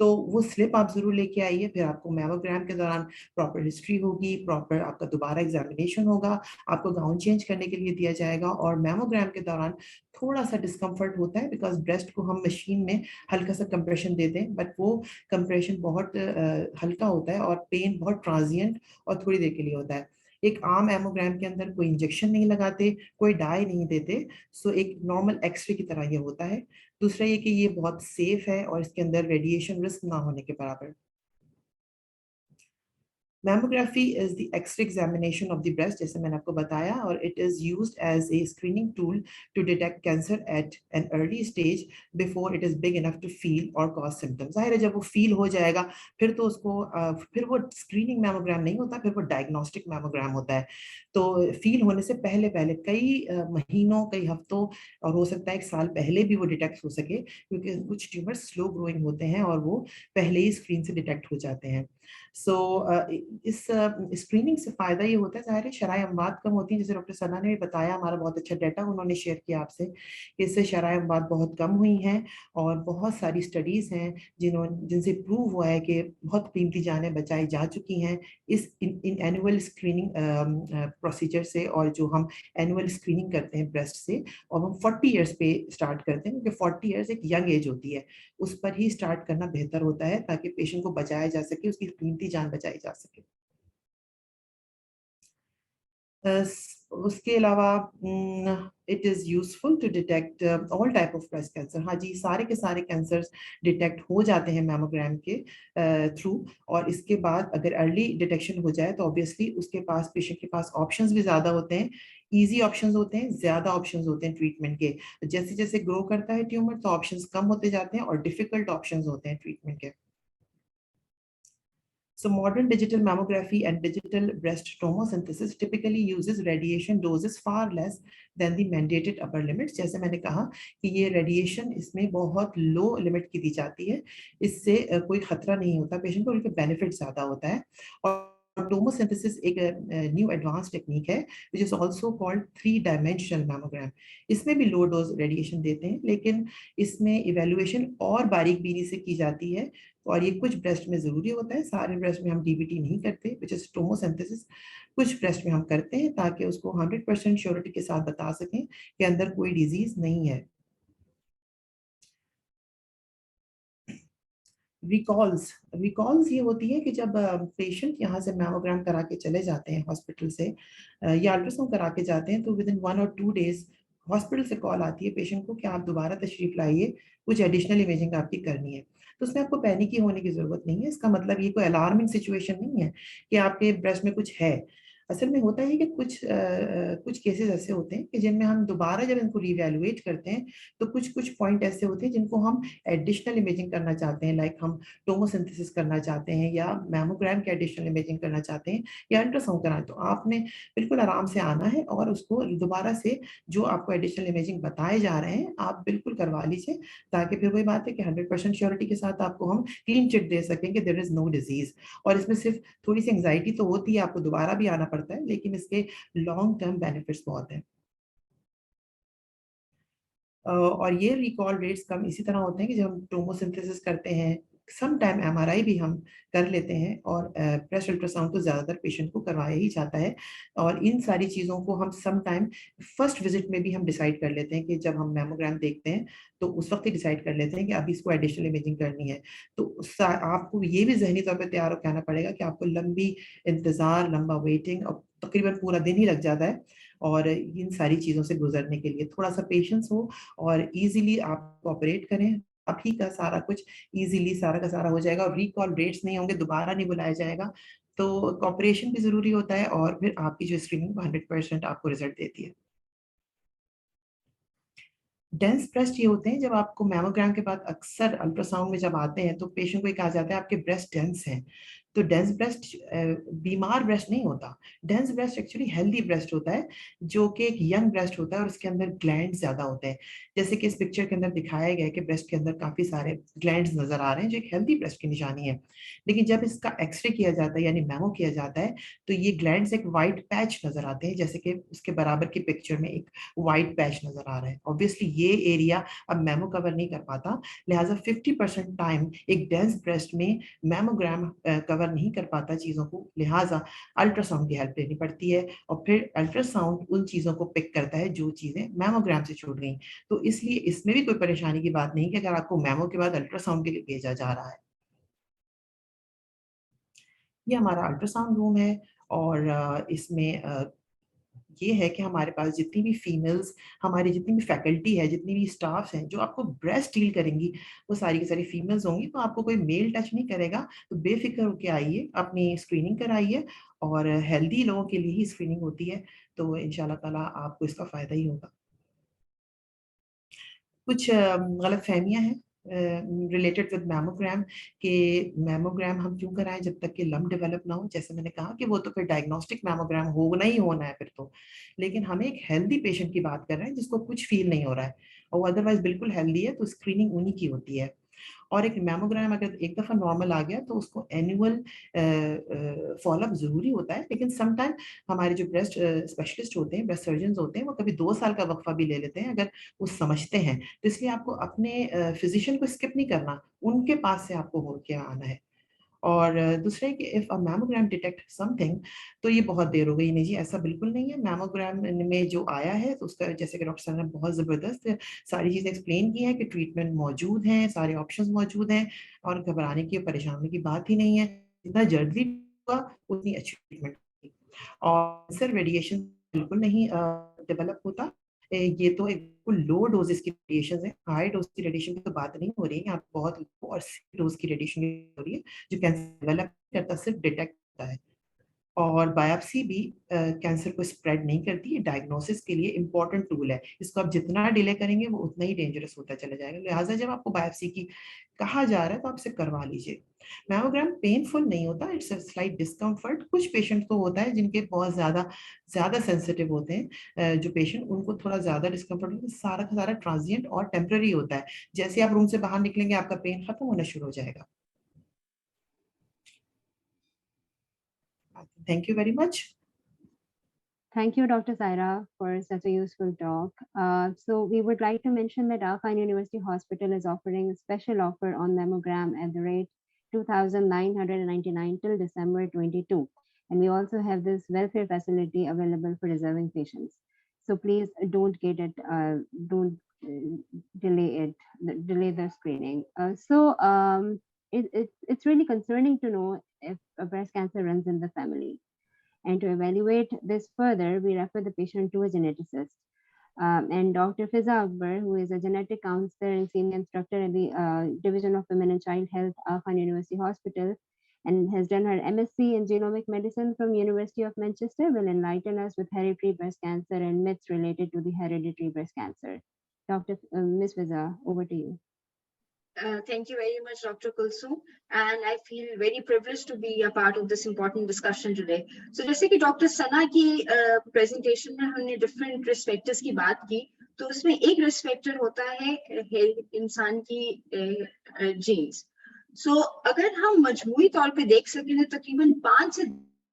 तो वो स्लिप आप जरूर लेके आइए। फिर आपको मैमोग्राम के दौरान प्रॉपर हिस्ट्री होगी, प्रॉपर आपका दोबारा एग्जामिनेशन होगा, आपको गाउन चेंज करने के लिए दिया जाएगा और मैमोग्राम के दौरान थोड़ा सा डिस्कम्फर्ट होता है बिकॉज ब्रेस्ट को हम मशीन में हल्का सा कंप्रेशन देते हैं, बट वो कंप्रेशन बहुत हल्का होता है और पेन बहुत ट्रांजिएंट और थोड़ी देर के लिए होता है। एक आम एमोग्राम के अंदर कोई इंजेक्शन नहीं लगाते, कोई डाई नहीं देते, सो एक नॉर्मल एक्सरे की तरह ये होता है। दूसरा ये कि ये बहुत सेफ है और इसके अंदर रेडिएशन रिस्क ना होने के बराबर। Mammography is the X-ray examination of the breast, जैसे मैंने आपको बताया, और it is used as a screening tool to detect cancer at an early stage before it is big enough to feel or cause symptoms. जाहिर है जब वो feel हो जाएगा फिर तो उसको फिर वो स्क्रीनिंग मैमोग्राम नहीं होता, फिर वो डायग्नोस्टिक मैमोग्राम होता है। तो फील होने से पहले पहले कई महीनों, कई हफ्तों और हो सकता है एक साल पहले भी वो डिटेक्ट हो सके, क्योंकि कुछ ट्यूमर स्लो ग्रोइंग होते हैं और वो पहले ही स्क्रीन से डिटेक्ट हो जाते हैं। सो इस स्क्रीनिंग से फ़ायदा ये होता है, ज़ाहिर है शराय अमवात कम होती हैं, जैसे डॉक्टर सना ने भी बताया, हमारा बहुत अच्छा डाटा उन्होंने शेयर किया आपसे कि इससे शराय अमवात बहुत कम हुई हैं और बहुत सारी स्टडीज़ हैं जिनसे प्रूव हुआ है कि बहुत कीमती जानें बचाई जा चुकी हैं इस इन एनुअल स्क्रीनिंग प्रोसीजर से, और जो हम एनुअल स्क्रीनिंग करते हैं ब्रेस्ट से, और हम 40 ईयर्स पे स्टार्ट करते हैं क्योंकि 40 ईयर्स एक यंग एज होती है, उस पर ही स्टार्ट करना बेहतर होता है ताकि पेशेंट को बचाया जा सके, उसकी कीमती जान बचाई जा सके। उसके अलावा it is useful to detect all type of breast cancer. हाँ जी, सारे के सारे कैंसर्स डिटेक्ट हो जाते हैं मैमोग्राम के थ्रू, और इसके बाद अगर अर्ली डिटेक्शन हो जाए तो ऑब्वियसली उसके पास, पेशेंट के पास ऑप्शंस भी ज़्यादा होते हैं, ईजी ऑप्शंस होते हैं, ज़्यादा ऑप्शंस होते हैं ट्रीटमेंट के। जैसे जैसे ग्रो करता है ट्यूमर तो ऑप्शंस कम होते जाते हैं और डिफिकल्ट ऑप्शंस होते हैं ट्रीटमेंट के। So modern digital mammography and digital breast tomosynthesis typically uses radiation doses far less than the mandated upper limits. जैसे मैंने कहा कि ये रेडिएशन इसमें बहुत लो लिमिट की दी जाती है, इससे कोई खतरा नहीं होता पेशेंट को, बल्कि बेनिफिट ज़्यादा होता है। और टोमोसिंथेसिस एक न्यू एडवांस टेक्निक है which is also called 3 dimensional mammogram. इसमें भी लो डोज रेडिएशन देते हैं, लेकिन इसमें इवेल्युएशन और बारीक बीनी से की जाती है, और ये कुछ ब्रेस्ट में जरूरी होता है, सारे ब्रेस्ट में हम डीबीटी नहीं करते विच इज टोमोसिंथेसिस। कुछ ब्रेस्ट में हम करते हैं ताकि उसको 100% श्योरिटी के साथ बता सकें कि अंदर कोई डिजीज नहीं है। रिकॉल्स रिकॉल्स ये होती है कि जब पेशेंट यहाँ से मैमोग्राम करा के चले जाते हैं हॉस्पिटल से, या अल्ट्रासाउंड करा के जाते हैं, तो विद इन 1 और 2 डेज हॉस्पिटल से कॉल आती है पेशेंट को कि आप दोबारा तशरीफ लाइए, कुछ एडिशनल इमेजिंग आपकी करनी है। तो उसमें आपको पैनिक ही होने की जरूरत नहीं है। इसका मतलब ये कोई अलार्मिंग सिचुएशन नहीं है कि आपके ब्रेस्ट में कुछ है। असल में होता है कि कुछ केसेस ऐसे होते हैं कि जिनमें हम दोबारा जब इनको रिवैल्यूएट करते हैं तो कुछ कुछ पॉइंट ऐसे होते हैं जिनको हम एडिशनल इमेजिंग करना चाहते हैं, लाइक हम टोमोसिंथेसिस करना चाहते हैं या मैमोग्राम की एडिशनल इमेजिंग करना चाहते हैं या अल्ट्रासाउंड कराना। तो आपने बिल्कुल आराम से आना है और उसको दोबारा से जो आपको एडिशनल इमेजिंग बताए जा रहे हैं आप बिल्कुल करवा लीजिए, ताकि फिर वही बात है कि 100% श्योरिटी के साथ आपको हम क्लीन चिट दे सकें कि देयर इज नो डिजीज। और इसमें सिर्फ थोड़ी सी एंग्जाइटी तो होती है, आपको दोबारा भी आना पड़ता है, लेकिन इसके लॉन्ग टर्म बेनिफिट्स बहुत हैं। और ये रिकॉल रेट्स कम इसी तरह होते हैं कि जब हम टोमोसिंथेसिस करते हैं, सम टाइम एमआरआई भी हम कर लेते हैं, और ब्रेस्ट अल्ट्रासाउंड तो ज़्यादातर पेशेंट को करवाया ही जाता है। और इन सारी चीज़ों को हम सम टाइम फर्स्ट विजिट में भी हम डिसाइड कर लेते हैं कि जब हम मैमोग्राम देखते हैं तो उस वक्त ही डिसाइड कर लेते हैं कि अभी इसको एडिशनल इमेजिंग करनी है। तो आपको ये भी जहनी तौर पर तैयार होकर आना पड़ेगा कि आपको लंबी इंतज़ार, लंबा वेटिंग और तकरीबन पूरा दिन ही लग जाता है, और इन सारी चीज़ों से गुजरने के लिए थोड़ा सा पेशेंस हो और इजीली आप ऑपरेट करें, अभी का सारा कुछ इजीली सारा का सारा हो जाएगा और रिकॉल रेट्स नहीं होंगे, दोबारा नहीं बुलाया जाएगा। तो कॉपरेशन भी ज़रूरी होता है, और फिर आपकी जो स्क्रीनिंग 100% आपको रिजल्ट देती है। डेंस ब्रेस्ट ये होते हैं जब आपको मैमोग्राम के बाद अक्सर अल्ट्रासाउंड में जब आते हैं तो पेशेंट को ये कहा जाता है आपके ब्रेस्ट डेंस हैं। तो डेंस ब्रेस्ट बीमार ब्रेस्ट नहीं होता। Dense breast actually healthy breast होता है, जो कि एक यंग ब्रेस्ट होता है और उसके अंदर ग्लैंड ज्यादा होते हैं। जैसे कि इस पिक्चर के अंदर दिखाया गया है कि ब्रेस्ट के अंदर काफी सारे ग्लैंड्स नजर आ रहे हैं, जो एक हेल्दी ब्रेस्ट की निशानी है। लेकिन जब इसका एक्सरे किया जाता है यानी मैमो किया जाता है तो ये ग्लैंड्स एक वाइट पैच नजर आते हैं, जैसे कि उसके बराबर की पिक्चर में एक वाइट पैच नजर आ रहा है। ऑब्वियसली ये एरिया अब मैमो कवर नहीं कर पाता, लिहाजा 50% टाइम एक डेंस ब्रेस्ट में मैमोग्राम कवर नहीं कर पाता चीजों को, लिहाजा अल्ट्रासाउंड की हेल्प लेनी पड़ती है, और फिर अल्ट्रासाउंड उन चीजों को पिक करता है जो चीजें मैमोग्राम से छूट गई। तो इसलिए इसमें भी कोई परेशानी की बात नहीं कि अगर आपको मैमो के बाद अल्ट्रासाउंड के लिए भेजा जा रहा है। ये हमारा अल्ट्रासाउंड रूम है, और इसमें ये है कि हमारे पास जितनी भी फीमेल्स, हमारी जितनी भी फैकल्टी है, जितनी भी स्टाफ हैं जो आपको ब्रेस्ट डील करेंगी, वो सारी की सारी फीमेल्स होंगी। तो आपको कोई मेल टच नहीं करेगा, तो बेफिक्र होके आइए, अपनी स्क्रीनिंग कराइए, और हेल्दी लोगों के लिए ही स्क्रीनिंग होती है, तो इंशाल्लाह ताला आपको इसका फायदा ही होगा। कुछ गलत फहमियाँ हैं रिलेटेड विद मैमोग्राम, कि मैमोग्राम हम क्यों कराएं जब तक कि लम्प डेवलप ना हो। जैसे मैंने कहा कि वो तो फिर डायग्नोस्टिक मैमोग्राम होना ही होना है फिर तो, लेकिन हम एक हेल्दी पेशेंट की बात कर रहे हैं जिसको कुछ फील नहीं हो रहा है और अदरवाइज बिल्कुल हेल्दी है, तो स्क्रीनिंग उन्हीं की होती है। और एक मैमोग्राम अगर एक दफा नॉर्मल आ गया तो उसको एनुअल फॉलोअप जरूरी होता है, लेकिन समटाइम हमारे जो ब्रेस्ट स्पेशलिस्ट होते हैं, ब्रेस्ट सर्जन होते हैं, वो कभी 2 साल का वक्फा भी ले लेते हैं अगर वो समझते हैं। तो इसलिए आपको अपने फिजिशियन को स्किप नहीं करना, उनके पास से आपको हो के आना है। और दूसरा कि if a mammogram detect something, तो ये बहुत देर हो गई। नहीं जी, ऐसा बिल्कुल नहीं है। मैमोग्राम में जो आया है तो उसका, जैसे कि डॉक्टर साहब ने बहुत ज़बरदस्त सारी चीज़ें एक्सप्लेन की है कि ट्रीटमेंट मौजूद हैं, सारे ऑप्शंस मौजूद हैं, और घबराने की, परेशान होने की बात ही नहीं है। जितना जल्दी हुआ उतनी अच्छी ट्रीटमेंट होगी। और सर रेडिएशन बिल्कुल नहीं डेवलप होता। ये तो एक बिल्कुल लो डोजेस की रेडिएशन है, हाई डोज की रेडिएशन की तो बात नहीं हो रही है, यहाँ पे बहुत लो और डोज की रेडिएशन हो रही है, जो कैंसर डेवलप करता, सिर्फ डिटेक्ट होता है। और बायोप्सी भी कैंसर को स्प्रेड नहीं करती है, डायग्नोसिस के लिए इंपॉर्टेंट टूल है। इसको आप जितना डिले करेंगे वो उतना ही डेंजरस होता चला जाएगा, लिहाजा जब आपको बायोप्सी की कहा जा रहा है तो आप इसे करवा लीजिए। मैमोग्राम पेनफुल नहीं होता, इट्स अ स्लाइट डिस्कम्फर्ट। कुछ पेशेंट को होता है जिनके बहुत ज्यादा ज्यादा सेंसिटिव होते हैं, जो पेशेंट, उनको थोड़ा ज्यादा डिस्कम्फर्ट होता है। सारा का सारा ट्रांजिएंट और टेम्पररी होता है, जैसे आप रूम से बाहर निकलेंगे आपका पेन खत्म होना शुरू हो जाएगा। Thank you very much. Thank you, Dr. Saira, for such a useful talk. So we would like to mention that Aga Khan University Hospital is offering a special offer on mammogram at the rate 2,999 till December 22. And we also have this welfare facility available for reserving patients. So please don't delay the screening. It's really concerning to know if a breast cancer runs in the family. And to evaluate this further, we refer the patient to a geneticist. And Dr. Fiza Akbar, who is a genetic counselor and senior instructor at the Division of Women and Child Health, Aga Khan University Hospital, and has done her MSc in genomic medicine from University of Manchester, will enlighten us with hereditary breast cancer and myths related to the hereditary breast cancer. Ms. Fiza, over to you. Thank you very much, Dr. Kulsum, and I feel very privileged to be a part of this important discussion today. So, जैसे कि Dr. Sana की presentation में हमने different risk factors की बात की, तो उसमें एक risk factor होता है इंसान की genes. So, अगर हम मजमूई तौर पे देख सकें तो तकरीबन 5 से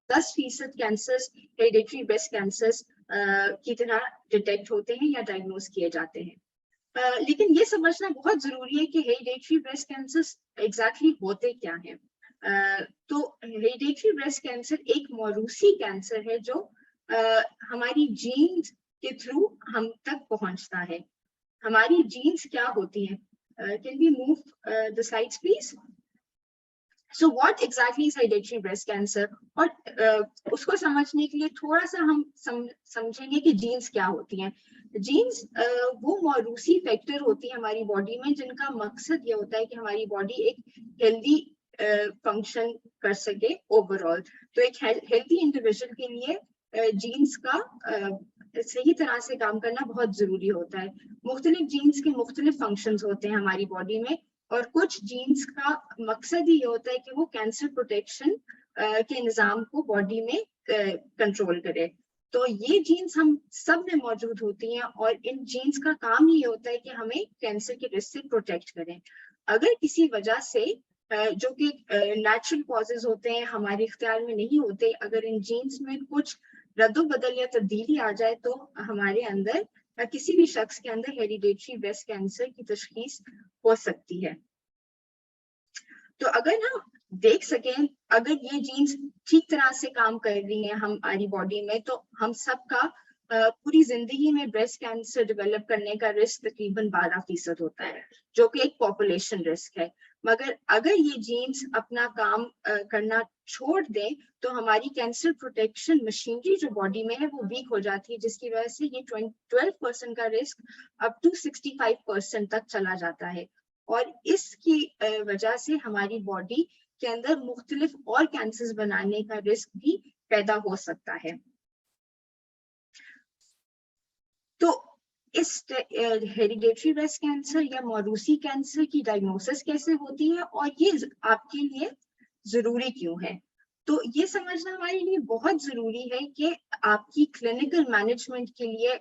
10% cancers, hereditary breast cancers की तरह detect होते हैं या diagnose किए जाते हैं. लेकिन ये समझना बहुत जरूरी है कि हेरिडेटरी ब्रेस्ट कैंसर एग्जैक्टली होते क्या हैं. तो हेरिडेटरी ब्रेस्ट कैंसर एक मौरूसी कैंसर है जो हमारी जीन्स के थ्रू हम तक पहुंचता है. हमारी जीन्स क्या होती हैं? Can we move the slides please. So what exactly is hereditary breast cancer? और उसको समझने के लिए थोड़ा सा हम समझेंगे कि जीन्स क्या होती हैं. जीन्स वो मौरूसी फैक्टर होती है हमारी बॉडी में जिनका मकसद ये होता है कि हमारी बॉडी एक हेल्दी फंक्शन कर सके ओवरऑल. तो एक हेल्दी इंडिविजुअल के लिए जीन्स का सही तरह से काम करना बहुत जरूरी होता है. मुख्तलिफ जीन्स के मुख्तलिफ फंक्शंस होते हैं हमारी बॉडी में, और कुछ जीन्स का मकसद ही ये होता है कि वो कैंसर प्रोटेक्शन के निज़ाम को बॉडी में कंट्रोल करे. तो ये जीन्स हम सब में मौजूद होती हैं और इन जीन्स का काम ही होता है कि हमें कैंसर के रिस्क से प्रोटेक्ट करें. अगर किसी वजह से जो कि नेचुरल कॉजेज होते हैं हमारे इख्तियार में नहीं होते, अगर इन जीन्स में कुछ रद्दोबदल या तब्दीली आ जाए तो हमारे अंदर किसी भी शख्स के अंदर हेरिडेटरी ब्रेस्ट कैंसर की तशखीस हो सकती है. तो अगर हम देख सकें अगर ये जीन्स ठीक तरह से काम कर रही हैं हमारी बॉडी में, तो हम सबका पूरी जिंदगी में ब्रेस्ट कैंसर डेवलप करने का रिस्क तकरीबन 12% होता है, जो कि एक पॉपुलेशन रिस्क है. मगर अगर ये जीन्स अपना काम करना छोड़ दें तो हमारी कैंसर प्रोटेक्शन मशीनरी जो बॉडी में है वो वीक हो जाती है, जिसकी वजह से ये 12% का रिस्क अप टू 65% तक चला जाता है. और इसकी वजह से हमारी बॉडी के अंदर मुख्तलिफ और कैंसर्स बनाने का रिस्क भी पैदा हो सकता है. तो इस हेरिडेटरी ब्रेस्ट कैंसर या मौरूसी कैंसर की डायग्नोसिस कैसे होती है और ये आपके लिए जरूरी क्यों है? तो ये समझना हमारे लिए बहुत जरूरी है कि आपकी क्लिनिकल मैनेजमेंट के लिए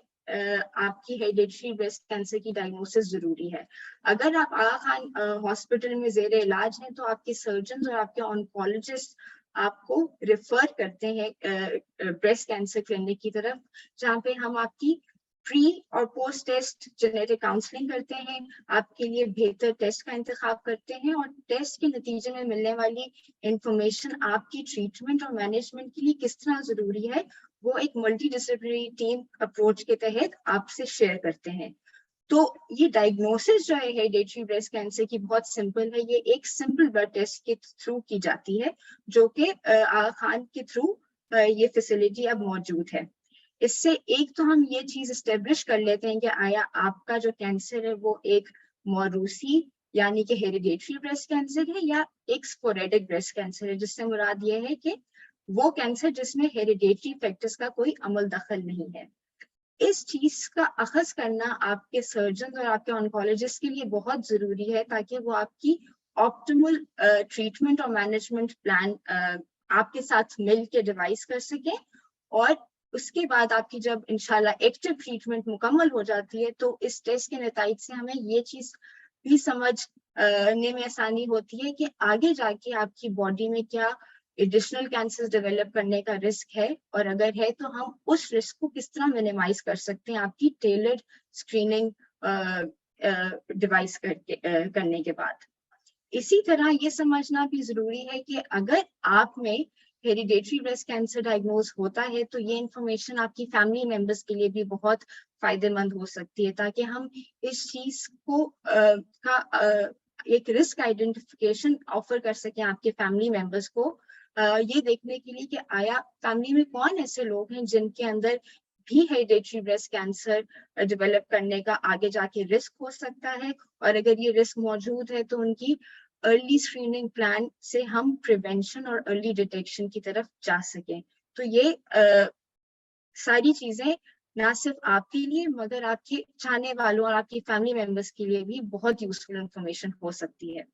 आपकी हेरिडेटरी ब्रेस्ट कैंसर की डायग्नोसिस जरूरी है. अगर आप आगा खान हॉस्पिटल में जेर इलाज हैं तो आपके सर्जन और आपके ऑन्कोलॉजिस्ट आपको रेफर करते हैं ब्रेस्ट कैंसर क्लिनिक की तरफ, जहाँ पे हम आपकी प्री और पोस्ट टेस्ट जेनेटिक काउंसलिंग करते हैं, आपके लिए बेहतर टेस्ट का इंतखाब करते हैं और टेस्ट के नतीजे में मिलने वाली इंफॉर्मेशन आपकी ट्रीटमेंट और मैनेजमेंट के लिए किस तरह जरूरी है वो एक मल्टी डिसिप्लिनरी टीम अप्रोच के तहत आपसे शेयर करते हैं. तो ये डायग्नोसिस जो है हेरिडेटरी ब्रेस्ट कैंसर की बहुत सिंपल है. ये एक सिंपल ब्लड टेस्ट के थ्रू की जाती है जो कि आगा खान के थ्रू ये फैसिलिटी अब मौजूद है. इससे एक तो हम ये चीज एस्टेब्लिश कर लेते हैं कि आया आपका जो कैंसर है वो एक मौरूसी यानी कि हेरिडेटरी ब्रेस्ट कैंसर है या एक स्पोरेडिक ब्रेस्ट कैंसर है, जिससे मुराद ये है कि वो कैंसर जिसमें हेरिडेटरी फैक्टर्स का कोई अमल दखल नहीं है. इस चीज का अखज़ करना आपके सर्जन और आपके ऑन्कोलॉजिस्ट के लिए बहुत जरूरी है ताकि वो आपकी ऑप्टिमल ट्रीटमेंट और मैनेजमेंट प्लान आपके साथ मिल के डिवाइस कर सके. और उसके बाद आपकी जब इंशाल्लाह एक्टिव ट्रीटमेंट मुकम्मल हो जाती है तो इस टेस्ट के नतीजे से हमें ये चीज भी समझने में आसानी होती है कि आगे जाके आपकी बॉडी में क्या एडिशनल कैंसर डेवलप करने का रिस्क है, और अगर है तो हम उस रिस्क को किस तरह मिनिमाइज कर सकते हैं आपकी टेलर्ड स्क्रीनिंग डिवाइस करने के बाद। इसी तरह ये समझना भी जरूरी है कि अगर आप में हेरिडेटरी ब्रेस्ट कैंसर डायग्नोज होता है तो ये इंफॉर्मेशन आपकी फैमिली मेंबर्स के लिए भी बहुत फायदेमंद हो सकती है, ताकि हम इस चीज को एक रिस्क आइडेंटिफिकेशन ऑफर कर सकें आपके फैमिली मेंबर्स को, ये देखने के लिए कि आया फैमिली में कौन ऐसे लोग हैं जिनके अंदर भी हेरिडेटरी ब्रेस्ट कैंसर डेवलप करने का आगे जाके रिस्क हो सकता है, और अगर ये रिस्क मौजूद है तो उनकी अर्ली स्क्रीनिंग प्लान से हम प्रिवेंशन और अर्ली डिटेक्शन की तरफ जा सकें। तो ये सारी चीजें ना सिर्फ आपके लिए मगर आपके चाहने वालों और आपकी फैमिली मेंबर्स के लिए भी बहुत यूजफुल इंफॉर्मेशन हो सकती है।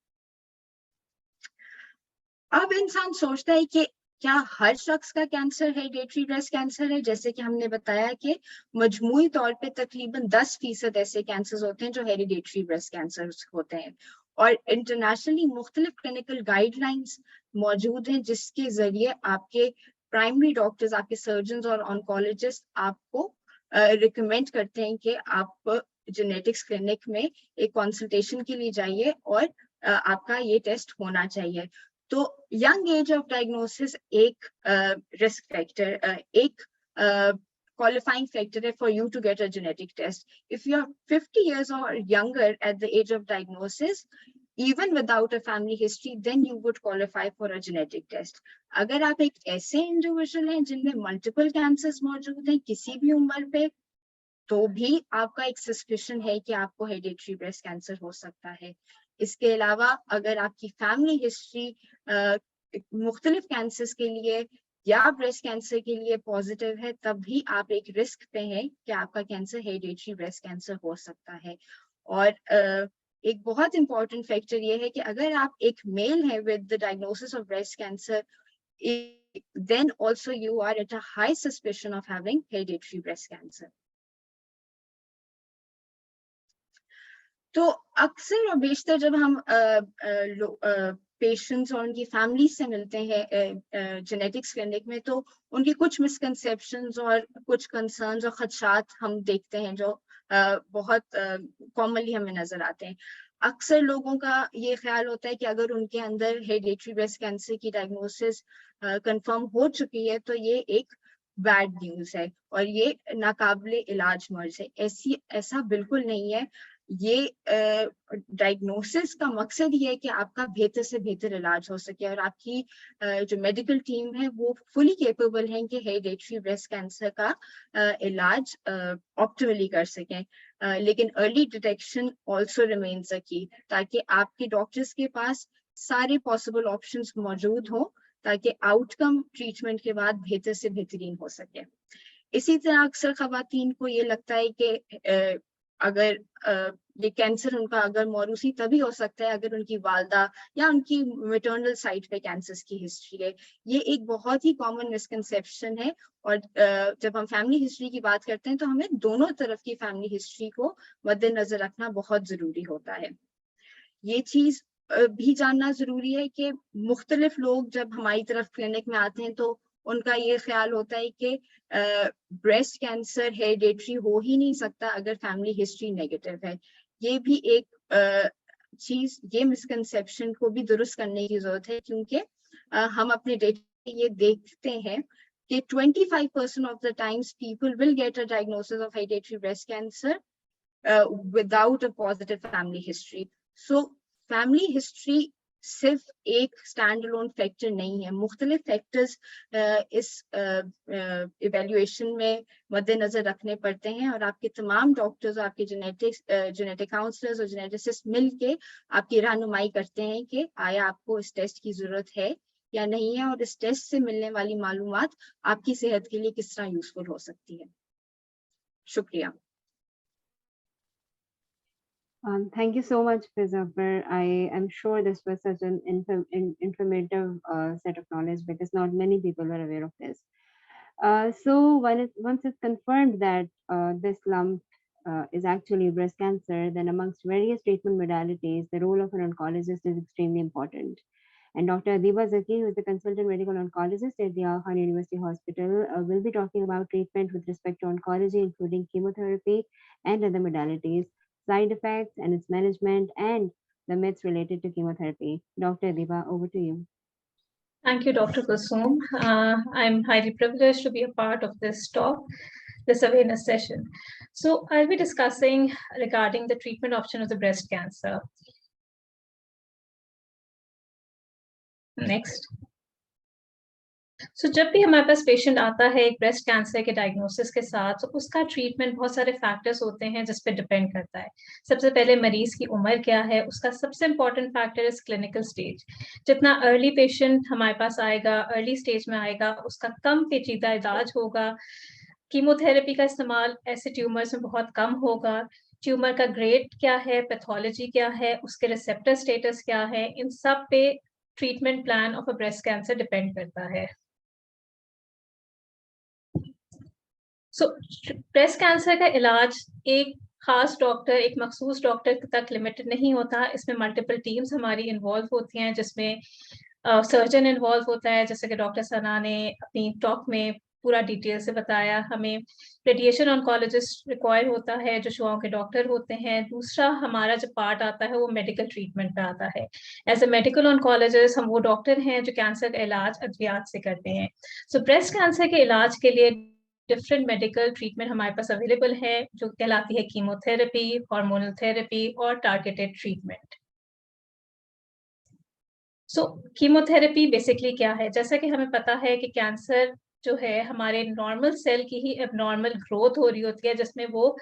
अब इंसान सोचता है कि क्या हर शख्स का कैंसर हेरिडेटरी ब्रेस्ट कैंसर है? जैसे कि हमने बताया कि मजमूई तौर पे तकरीबन 10% ऐसे कैंसर होते हैं जो हेरिडेटरी ब्रेस्ट कैंसर होते हैं, और इंटरनेशनली मुख्तलिफ क्लिनिकल गाइडलाइंस मौजूद हैं जिसके जरिए आपके प्राइमरी डॉक्टर्स, आपके सर्जन और ऑन्कोलॉजिस्ट आपको रिकमेंड करते हैं कि आप जेनेटिक्स क्लिनिक में एक कंसल्टेशन के लिए जाइए और आपका ये टेस्ट होना चाहिए। तो यंग एज ऑफ डायग्नोसिस एक रिस्क फैक्टर, एक qualifying factor for you to get a genetic test. If you're 50 years or younger at the age of diagnosis, even without a family history, then you would qualify for a genetic test. अगर आप एक ऐसे individual हैं जिनमें multiple cancers मौजूद हैं किसी भी उम्र पे, तो भी आपका एक सस्पिशन है कि आपको हेरिडेटरी ब्रेस्ट कैंसर हो सकता है। इसके अलावा अगर आपकी फैमिली हिस्ट्री मुख्तलिफ कैंसर्स के लिए या ब्रेस्ट कैंसर के लिए पॉजिटिव है, तब भी आप एक रिस्क पे हैं कि आपका कैंसर हेरिडेटरी ब्रेस्ट कैंसर हो सकता है। और एक बहुत इंपॉर्टेंट फैक्टर ये है कि अगर आप एक मेल है with the diagnosis of breast cancer, then also you are at a high suspicion of having hereditary breast cancer. तो अक्सर और बेशतर जब हम पेशेंट्स और उनकी फैमिली से मिलते हैं जेनेटिक्स क्लिनिक में, तो उनकी कुछ मिसकंसेप्शंस और कुछ कंसर्न्स और खदशात हम देखते हैं जो बहुत कॉमनली हमें नजर आते हैं। अक्सर लोगों का ये ख्याल होता है कि अगर उनके अंदर हेरिडेटरी ब्रेस्ट कैंसर की डायग्नोसिस कंफर्म हो चुकी है तो ये एक बैड न्यूज है और ये नाकाबिले इलाज मर्ज है। ऐसा बिल्कुल नहीं है। ये डायग्नोसिस का मकसद ये है कि आपका बेहतर से बेहतर इलाज हो सके और आपकी जो मेडिकल टीम है वो फुली केपेबल है कि हेरिडेटरी ब्रेस्ट कैंसर का इलाज ऑप्टिमली कर सकें। लेकिन अर्ली डिटेक्शन आल्सो रिमेन्स अ की, ताकि आपके डॉक्टर्स के पास सारे पॉसिबल ऑप्शंस मौजूद हो ताकि आउटकम ट्रीटमेंट के बाद बेहतर से बेहतरीन हो सके। इसी तरह अक्सर खवातीन को ये लगता है कि अगर ये कैंसर उनका अगर मौरूसी तभी हो सकता है अगर उनकी वालदा या उनकी मैटरनल साइड पे कैंसर की हिस्ट्री है। ये एक बहुत ही कॉमन मिसकंसेप्शन है और जब हम फैमिली हिस्ट्री की बात करते हैं तो हमें दोनों तरफ की फैमिली हिस्ट्री को मद्देनजर रखना बहुत जरूरी होता है। ये चीज भी जानना जरूरी है कि मुख्तलिफ लोग जब हमारी तरफ क्लिनिक में आते हैं तो उनका ये ख्याल होता है कि ब्रेस्ट कैंसर हेरिडेटरी हो ही नहीं सकता अगर फैमिली हिस्ट्री नेगेटिव है। ये भी एक चीज, ये मिसकंसेप्शन को भी दुरुस्त करने की जरूरत है, क्योंकि हम अपने डेटा ये देखते हैं कि 25% of the times people will get a diagnosis of hereditary breast cancer without a positive family history. So family history सिर्फ एक स्टैंड अलोन फैक्टर नहीं है। मुख्तलिफ फैक्टर्स इस इवेल्युएशन में मद्देनजर रखने पड़ते हैं और आपके तमाम डॉक्टर्स, आपके जेनेटिक काउंसलर्स और जेनेटिसिस्ट मिलके आपकी रहनुमाई करते हैं कि आया आपको इस टेस्ट की जरूरत है या नहीं है और इस टेस्ट से मिलने वाली मालूमात आपकी सेहत के लिए किस तरह यूजफुल हो सकती है। शुक्रिया। Thank you so much, Zafar. I am sure this was such an informative set of knowledge because not many people are aware of this. So once it's confirmed that this lump is actually breast cancer, then amongst various treatment modalities, the role of an oncologist is extremely important. And Dr. Adiba Zaki, who is the consultant medical oncologist at the Al Khan University Hospital, will be talking about treatment with respect to oncology, including chemotherapy and other modalities, side effects and its management, and the myths related to chemotherapy. Dr. Adiba, over to you. Thank you, Dr. Kulsoom. I'm highly privileged to be a part of this talk, this awareness session. So I'll be discussing regarding the treatment option of the breast cancer. Next. जब भी हमारे पास patient आता है एक breast cancer के diagnosis के साथ, तो उसका ट्रीटमेंट बहुत सारे फैक्टर्स होते हैं जिस पे डिपेंड करता है। सबसे पहले मरीज की उम्र क्या है, उसका सबसे important factor is clinical stage. जितना अर्ली पेशेंट हमारे पास आएगा, अर्ली स्टेज में आएगा, उसका कम पेचीदा इलाज होगा। कीमोथेरेपी का इस्तेमाल ऐसे ट्यूमर्स में बहुत कम होगा। ट्यूमर का ग्रेड क्या है, पैथोलॉजी क्या है, उसके रिसेप्टर स्टेटस क्या है, इन सब पे treatment plan of a breast cancer depend करता है। ब्रेस्ट कैंसर का इलाज एक खास डॉक्टर, एक मखसूस डॉक्टर तक लिमिटेड नहीं होता। इसमें मल्टीपल टीम्स हमारी इन्वॉल्व होती हैं, जिसमें सर्जन इन्वॉल्व होता है, जैसे कि डॉक्टर सना ने अपनी टॉक में पूरा डिटेल से बताया। हमें रेडिएशन ऑन्कोलॉजिस्ट रिक्वायर होता है, जो शुआओं के डॉक्टर होते हैं। दूसरा हमारा जो पार्ट आता है वो मेडिकल ट्रीटमेंट पे आता है। एज ए मेडिकल ऑन्कोलॉजिस्ट हम वो डॉक्टर हैं जो कैंसर का इलाज अद्वियात से करते हैं। सो ब्रेस्ट कैंसर के इलाज के लिए डिफरेंट मेडिकल ट्रीटमेंट हमारे पास अवेलेबल है, जो कहलाती है कीमोथेरेपी, हार्मोनल थेरेपी और टारगेटेड ट्रीटमेंट। कीमोथेरेपी बेसिकली क्या है? जैसा कि हमें पता है कि कैंसर जो है हमारे नॉर्मल सेल की ही एबनॉर्मल ग्रोथ हो रही होती है, जिसमें वो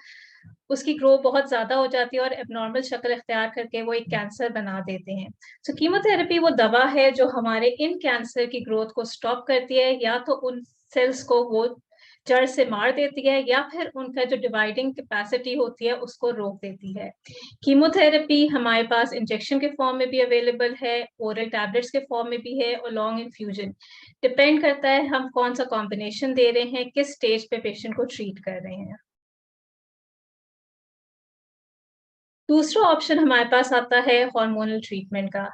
उसकी ग्रोथ बहुत ज्यादा हो जाती है और एबनॉर्मल शक्ल इख्तियार करके वो एक कैंसर बना देते हैं। कीमोथेरेपी वो दवा है जो हमारे इन कैंसर की ग्रोथ को स्टॉप करती है, या तो उन सेल्स को वो जड़ से मार देती है, या फिर उनका जो डिवाइडिंग कैपेसिटी होती है उसको रोक देती है। कीमोथेरेपी हमारे पास इंजेक्शन के फॉर्म में भी अवेलेबल है, ओरल टैबलेट्स के फॉर्म में भी है, और लॉन्ग इन्फ्यूजन। डिपेंड करता है हम कौन सा कॉम्बिनेशन दे रहे हैं, किस स्टेज पे पेशेंट को ट्रीट कर रहे हैं। दूसरा ऑप्शन हमारे पास आता है हार्मोनल ट्रीटमेंट का।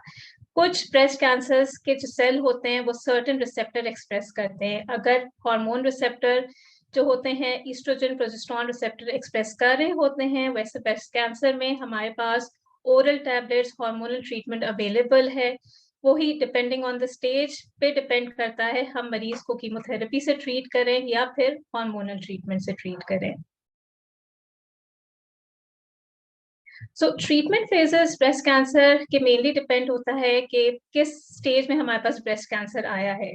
कुछ ब्रेस्ट कैंसर्स के जो सेल होते हैं वो सर्टेन रिसेप्टर एक्सप्रेस करते हैं। अगर हार्मोन रिसेप्टर जो होते हैं ईस्ट्रोजन, प्रोजेस्टेरोन रिसेप्टर एक्सप्रेस कर रहे होते हैं, वैसे ब्रेस्ट कैंसर में हमारे पास oral tablets, hormonal treatment available है। वही डिपेंडिंग ऑन द स्टेज पे डिपेंड करता है हम मरीज को कीमोथेरेपी से ट्रीट करें या फिर हार्मोनल ट्रीटमेंट से ट्रीट करें। ट्रीटमेंट फेजेस ब्रेस्ट कैंसर के मेनली डिपेंड होता है कि किस स्टेज में हमारे पास ब्रेस्ट कैंसर आया है।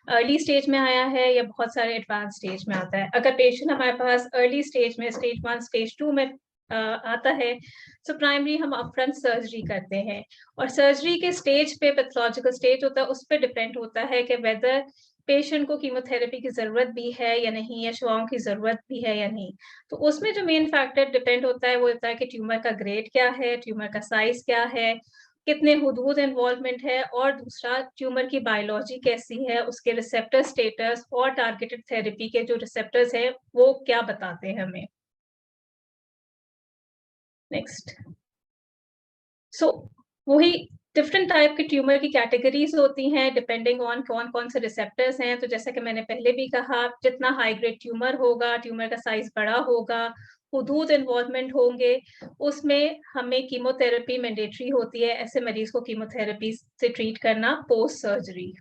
अर्ली स्टेज में आया है या बहुत सारे एडवांस स्टेज में आता है। अगर पेशेंट हमारे पास अर्ली स्टेज में, स्टेज 1, स्टेज 2 में आता है, तो प्राइमरी हम अपफ्रंट सर्जरी करते हैं, और सर्जरी के स्टेज पे पैथोलॉजिकल स्टेज होता है, उस पर डिपेंड होता है कि वेदर पेशेंट को कीमोथेरेपी की जरूरत भी है या नहीं, या शुआओं की जरूरत भी है या नहीं। तो उसमें जो मेन फैक्टर डिपेंड होता है वो होता है कि ट्यूमर का ग्रेड क्या है, ट्यूमर का साइज क्या है, कितने हुदूद इन्वॉल्वमेंट है, और दूसरा ट्यूमर की बायोलॉजी कैसी है, उसके रिसेप्टर स्टेटस और टारगेटेड थेरेपी के जो रिसेप्टर्स है वो क्या बताते हैं हमें। नेक्स्ट। वही डिफरेंट टाइप के ट्यूमर की कैटेगरीज होती हैं डिपेंडिंग ऑन कौन कौन से रिसेप्टर्स हैं। तो जैसा कि मैंने पहले भी कहा, जितना हाई ग्रेड ट्यूमर होगा, ट्यूमर का साइज बड़ा होगा, हुदूद इन्वॉल्वमेंट होंगे, उसमें हमें कीमोथेरेपी मैंडेटरी होती है। ऐसे मरीज को कीमोथेरेपी से ट्रीट करना पोस्ट सर्जरी।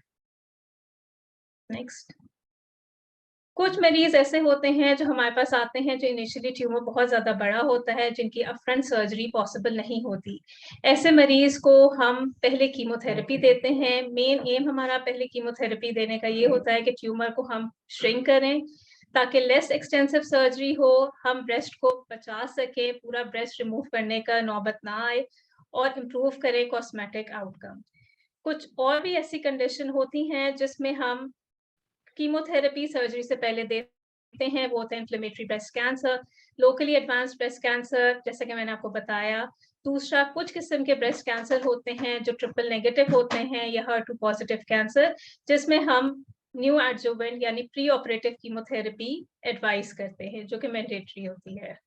नेक्स्ट। कुछ मरीज ऐसे होते हैं जो हमारे पास आते हैं जो इनिशियली ट्यूमर बहुत ज्यादा बड़ा होता है, जिनकी अपफ्रंट सर्जरी पॉसिबल नहीं होती। ऐसे मरीज को हम पहले कीमोथेरेपी देते हैं। मेन एम हमारा पहले कीमोथेरेपी देने का ये होता है कि ट्यूमर को हम श्रिंक करें ताकि लेस एक्सटेंसिव सर्जरी हो, हम ब्रेस्ट को बचा सके, पूरा ब्रेस्ट रिमूव करने का नौबत ना आए, और इम्प्रूव करें कॉस्मेटिक आउटकम। कुछ और भी ऐसी कंडीशन होती हैं जिसमें हम कीमोथेरेपी सर्जरी से पहले देते हैं, वो होता है inflammatory breast cancer, locally advanced breast cancer, जैसे कि मैंने आपको बताया। दूसरा, कुछ किस्म के ब्रेस्ट कैंसर होते हैं जो ट्रिपल नेगेटिव होते हैं, या HER2 पॉजिटिव कैंसर, जिसमें हम न्यू एडजुवेंट यानी प्री ऑपरेटिव कीमोथेरेपी एडवाइस करते हैं, जो कि मैंडेटरी होती है।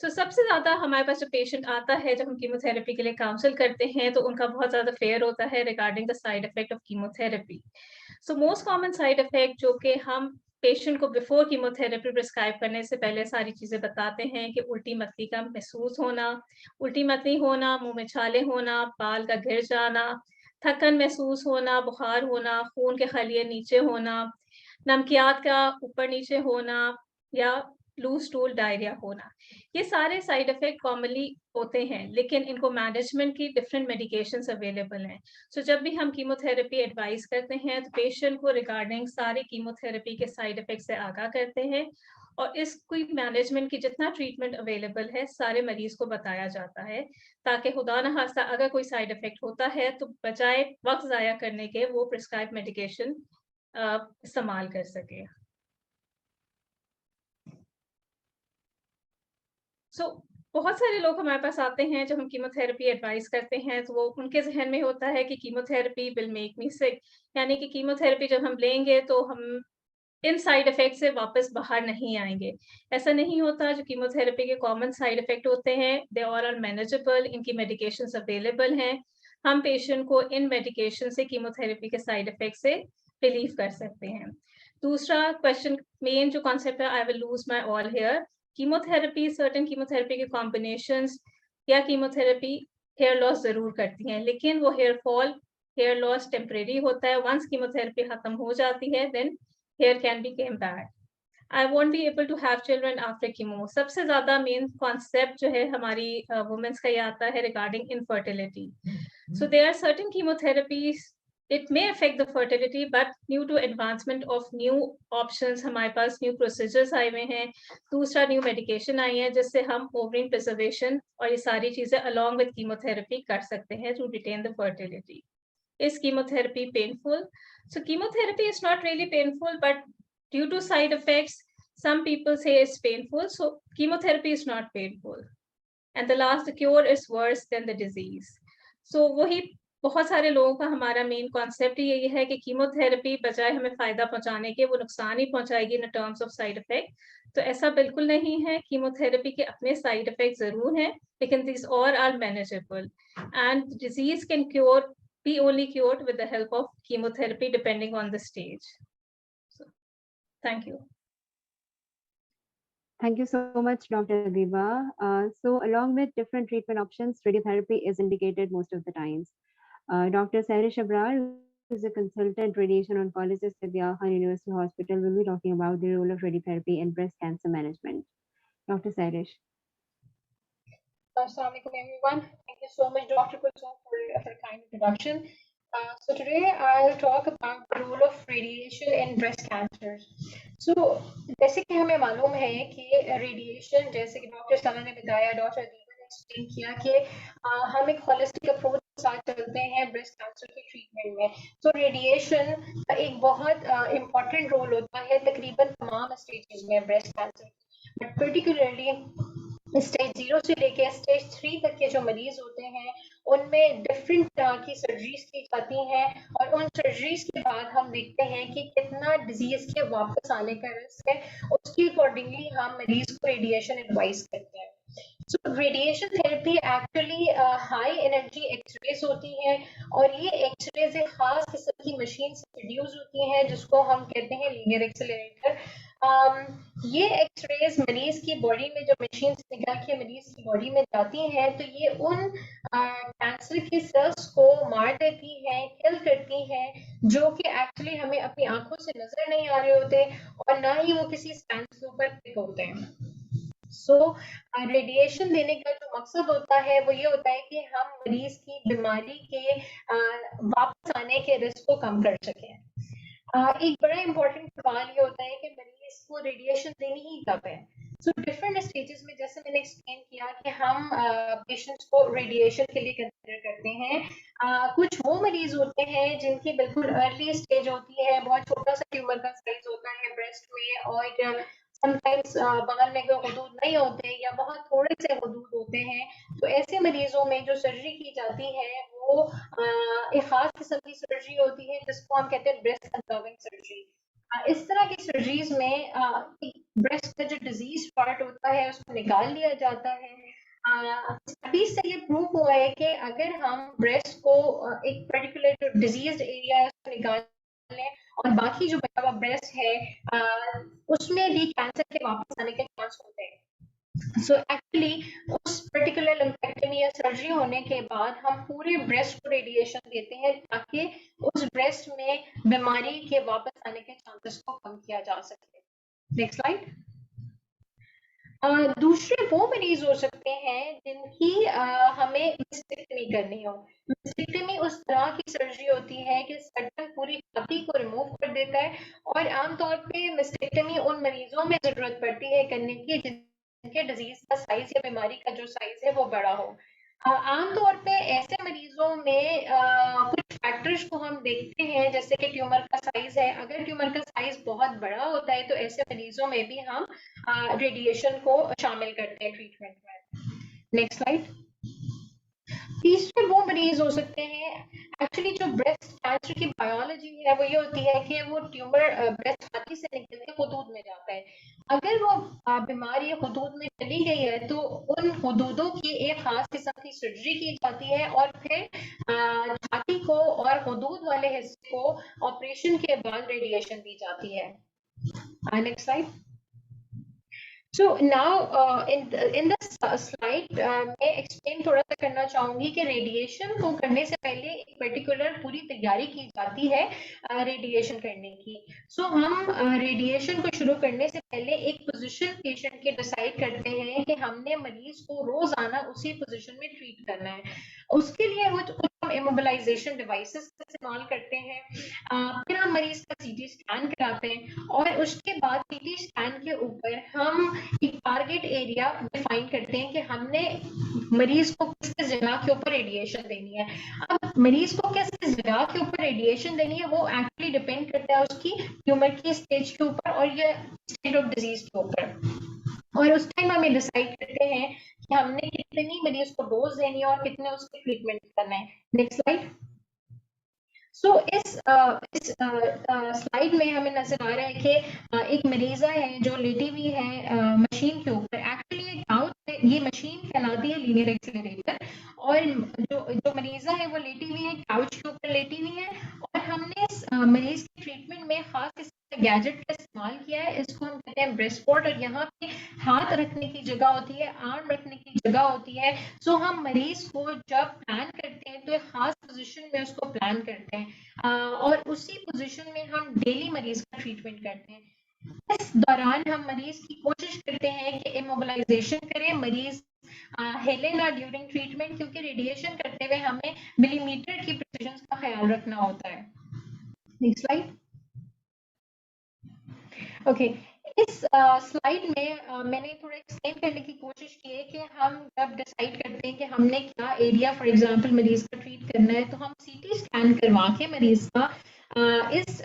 सो सबसे ज़्यादा हमारे पास जो पेशेंट आता है जब हम कीमोथेरेपी के लिए काउंसल करते हैं तो उनका बहुत ज़्यादा फेयर होता है regarding the side effect of chemotherapy. So most common side effect जो कि हम पेशेंट को बिफोर कीमोथेरेपी प्रिस्क्राइब करने से पहले सारी चीज़ें बताते हैं कि उल्टी मतली का महसूस होना, उल्टी मतली होना, मुँह में छाले होना, बाल का गिर जाना, थकन महसूस होना, बुखार होना, खून के खलिए नीचे होना, नमकियात का ऊपर-नीचे होना या लूज़ स्टूल डायरिया होना। ये सारे साइड इफ़ेक्ट कॉमनली होते हैं, लेकिन इनको मैनेजमेंट की डिफरेंट मेडिकेशंस अवेलेबल हैं। सो जब भी हम कीमोथेरेपी एडवाइस करते हैं, तो पेशेंट को रिगार्डिंग सारे कीमोथेरेपी के साइड इफ़ेक्ट से आगाह करते हैं और इसकी मैनेजमेंट की जितना ट्रीटमेंट अवेलेबल है, सारे मरीज़ को बताया जाता है, ताकि खुदा न खास्ता अगर कोई साइड इफ़ेक्ट होता है, तो बजाए वक़्त ज़ाया करने के वो प्रिस्क्राइब्ड मेडिकेशन इस्तेमाल कर सकें। बहुत सारे लोग हमारे पास आते हैं जब हम कीमोथेरेपी एडवाइस करते हैं तो वो उनके ज़हन में होता है कि कीमोथेरेपी विल मेक मी सिक, यानी कि कीमोथेरेपी जब हम लेंगे तो हम इन साइड इफ़ेक्ट से वापस बाहर नहीं आएँगे। ऐसा नहीं होता, जो कीमोथेरेपी के कॉमन साइड इफ़ेक्ट होते हैं, दे आर मैनेजेबल, इनकी मेडिकेशंस अवेलेबल हैं। हम पेशेंट को इन मेडिकेशन से कीमोथेरेपी के साइड इफ़ेक्ट से रिलीव कर सकते हैं। दूसरा क्वेश्चन, मेन जो कॉन्सेप्ट है, I will lose my all hair. Chemotherapy, certain chemotherapy के कॉम्बिनेशंस या कीमोथेरेपी हेयर लॉस ज़रूर करती हैं, लेकिन वो hair fall, hair loss temporary होता है। वंस कीमोथेरेपी खत्म हो जाती है, then hair can become bad. I won't be able to have children after chemo. सबसे ज़्यादा मेन कॉन्सेप्ट जो है हमारी वुमेन्स का ये आता है regarding infertility. So there are certain chemotherapies, it may affect the fertility, but due to advancement of new options, हमारे पास new procedures आए हुए हैं, दूसरा new medication आई है जिससे हम ovarian preservation और ये सारी चीज़ें along with chemotherapy कर सकते हैं to retain the fertility. Is chemotherapy painful? So chemotherapy is not really painful, but due to side effects, some people say it's painful. So chemotherapy is not painful. And the last, the cure is worse than the disease. So वही बहुत सारे लोगों का हमारा main concept ही यही है कि chemotherapy बजाय हमें फायदा पहुंचाने के वो नुकसान ही पहुंचाएगी in terms of side effect. तो ऐसा बिल्कुल नहीं है, कीमोथेरेपी के अपने साइड इफेक्ट जरूर हैं, लेकिन this all are manageable and disease can cure be only cured with the help of chemotherapy depending on the stage. So, thank you. Thank you so much, Dr. Adiba. So along with different treatment options, radiotherapy is indicated most of the times. Dr. Sarish Abrar, who is a consultant radiation oncologist at the Aga Khan University Hospital, will be talking about the role of radiotherapy in breast cancer management. Dr. Sarish. Assalamu alaikum everyone. Thank you so much, Dr. Kulsum, for a kind introduction. So today I'll talk about the role of radiation in breast cancer. So जैसे कि हमें मालूम है कि radiation, जैसे कि doctor सना ने बताया, डॉक्टर अदीबा ने एक्सप्लेन किया कि हम एक होलिस्टिक अप्रोच के साथ चलते हैं ब्रेस्ट कैंसर के ट्रीटमेंट में। तो रेडिएशन का एक बहुत इम्पोर्टेंट रोल होता है तकरीबन तमाम स्टेजेस में breast cancer, but particularly stage 0 से लेके स्टेज 3 तक के जो मरीज होते हैं उनमें डिफरेंट तरह की सर्जरीज की जाती हैं और उन सर्जरीज के बाद हम देखते हैं कि कितना डिजीज के वापस आने का रिस्क है, उसके अकॉर्डिंगली हम मरीज को रेडिएशन एडवाइस करते हैं। So radiation therapy actually high energy X-rays होती है और ये एक्सरेज एक खास किस्म की मशीन से प्रोड्यूस होती हैं जिसको हम कहते हैं लीनियर एक्सेलरेटर। ये एक्सरेज मरीज की बॉडी में, जो मशीन से निकाल के मरीज की बॉडी में जाती हैं, तो ये उन कैंसर की सेल्स को मार देती हैं, किल करती हैं, जो कि एक्चुअली हमें अपनी आंखों से नजर नहीं आ रहे होते और ना ही वो किसी स्कैन के ऊपर क्लिक होते हैं। सो रेडिएशन देने का जो मकसद होता है वो ये होता है कि हम मरीज की बीमारी के वापस आने के रिस्क को कम कर सकें। एक बड़ा इम्पोर्टेंट सवाल ये होता है कि मरीज को रेडिएशन देनी ही कब है। सो डिफरेंट स्टेजेस में, जैसे मैंने एक्सप्लेन किया कि हम पेशेंट्स को रेडिएशन के लिए कंसिडर करते हैं। कुछ वो मरीज होते हैं जिनकी बिल्कुल अर्ली स्टेज होती है, बहुत छोटा सा ट्यूमर का साइज होता है ब्रेस्ट में और समटाइम्स बगल में कोई हदूद नहीं होते या बहुत थोड़े से हदूद होते हैं, तो ऐसे मरीजों में जो सर्जरी की जाती है वो एक खास किस्म की सर्जरी होती है जिसको हम कहते हैं ब्रेस्ट कंजर्विंग सर्जरी। इस तरह की सर्जरीज में ब्रेस्ट का जो डिजीज पार्ट होता है उसको निकाल लिया जाता है। स्टडीज से ये प्रूव हुआ है कि अगर हम ब्रेस्ट को एक पर्टिकुलर जो डिजीज एरिया है उसको निकाल लें और बाकी जो बचा हुआ ब्रेस्ट है उसमें भी कैंसर के वापस आने के चांस होते हैं। सो एक्चुअली उस पर्टिकुलर लम्पेक्टमी या सर्जरी होने के बाद हम पूरे ब्रेस्ट को रेडिएशन देते हैं ताकि उस ब्रेस्ट में बीमारी के वापस आने के चांसेस को कम किया जा सके। Next slide. दूसरे वो मरीज हो सकते हैं जिनकी हमें मिस्टेक्टमी करनी हो। मिस्टेक्टमी उस तरह की सर्जरी होती है कि सर्जन पूरी छाती को रिमूव कर देता है और आमतौर पे मिस्टेक्टमी उन मरीजों में जरूरत पड़ती है करने की जिनके डिजीज का साइज या बीमारी का जो साइज है वो बड़ा हो। आमतौर पे ऐसे मरीजों में कुछ फैक्टर्स को हम देखते हैं जैसे कि ट्यूमर का साइज है। अगर ट्यूमर का साइज बहुत बड़ा होता है तो ऐसे मरीजों में भी हम रेडिएशन को शामिल करते हैं ट्रीटमेंट में। Next slide. तीसरे वो मरीज हो सकते हैं, एक्चुअली जो ब्रेस्ट कैंसर की बायोलॉजी है वो ये होती है कि वो ट्यूमर ब्रेस्ट छाती से निकल के हुदूद में जाता है। अगर वो बीमारी हुदूद में चली गई है तो उन हुदूदों की एक खास किस्म की सर्जरी की जाती है और फिर छाती को और हुदूद वाले हिस्से को ऑपरेशन के बाद रेडिएशन दी जाती है। Next slide. So now in this slide मैं एक्सप्लेन थोड़ा सा करना चाहूंगी कि रेडिएशन को करने से पहले एक पर्टिकुलर पूरी तैयारी की जाती है रेडिएशन करने की। So हम रेडिएशन को शुरू करने से पहले एक पोजीशन पेशेंट के डिसाइड करते हैं कि हमने मरीज को रोजाना उसी पोजीशन में ट्रीट करना है। उसके लिए कुछ हम इमोबिलाइजेशन डिवाइसेस का इस्तेमाल करते हैं। फिर हम मरीज का सीटी स्कैन कराते हैं और उसके बाद सीटी स्कैन के ऊपर हम एक टारगेट एरिया डिफाइन करते हैं कि हमने मरीज को किस किस जगह के ऊपर रेडिएशन देनी है। अब मरीज को किस किस जगह के ऊपर रेडिएशन देनी है वो एक्चुअली डिपेंड करता है उसकी ट्यूमर की स्टेज के ऊपर और ये स्टेज ऑफ डिजीज के ऊपर। और उस टाइम हमें डिसाइड करते हैं कि हमने कितनी मरीज को डोज देनी है और कितने उसके ट्रीटमेंट करना है। Next slide. सो इस स्लाइड में हमें नजर आ रहा है कि एक मरीजा है जो लेटी हुई है मशीन के ऊपर। एक्चुअली ये काउच, ये मशीन कहलाती है लीनियर एक्सेलरेटर और जो मरीजा है वो लेटी हुई है काउच के ऊपर लेटी हुई है और हमने इस मरीज की ट्रीटमेंट में खास गैजेट का इस्तेमाल किया है। इसको हम कहते हैं ब्रेस्ट पोर्ट और यहाँ पे हाथ रखने की जगह होती है, आर्म रखने की जगह होती है। सो हम मरीज को जब प्लान करते हैं तो एक खास पोजीशन में उसको प्लान करते हैं और उसी पोजीशन में हम डेली मरीज का ट्रीटमेंट करते हैं। इस दौरान हम मरीज की कोशिश करते हैं कि इमोबिलाइजेशन करें, मरीज हिले ना ड्यूरिंग ट्रीटमेंट, क्योंकि रेडिएशन करते हुए हमें मिलीमीटर की प्रिसीजन का ख्याल रखना होता है। Next slide. ओके इस स्लाइड में मैंने थोड़ा एक्सप्लेन करने की कोशिश की है कि हम जब डिसाइड करते हैं कि हमने क्या एरिया फॉर एग्जांपल मरीज का ट्रीट करना है तो हम सीटी स्कैन करवा के मरीज का इस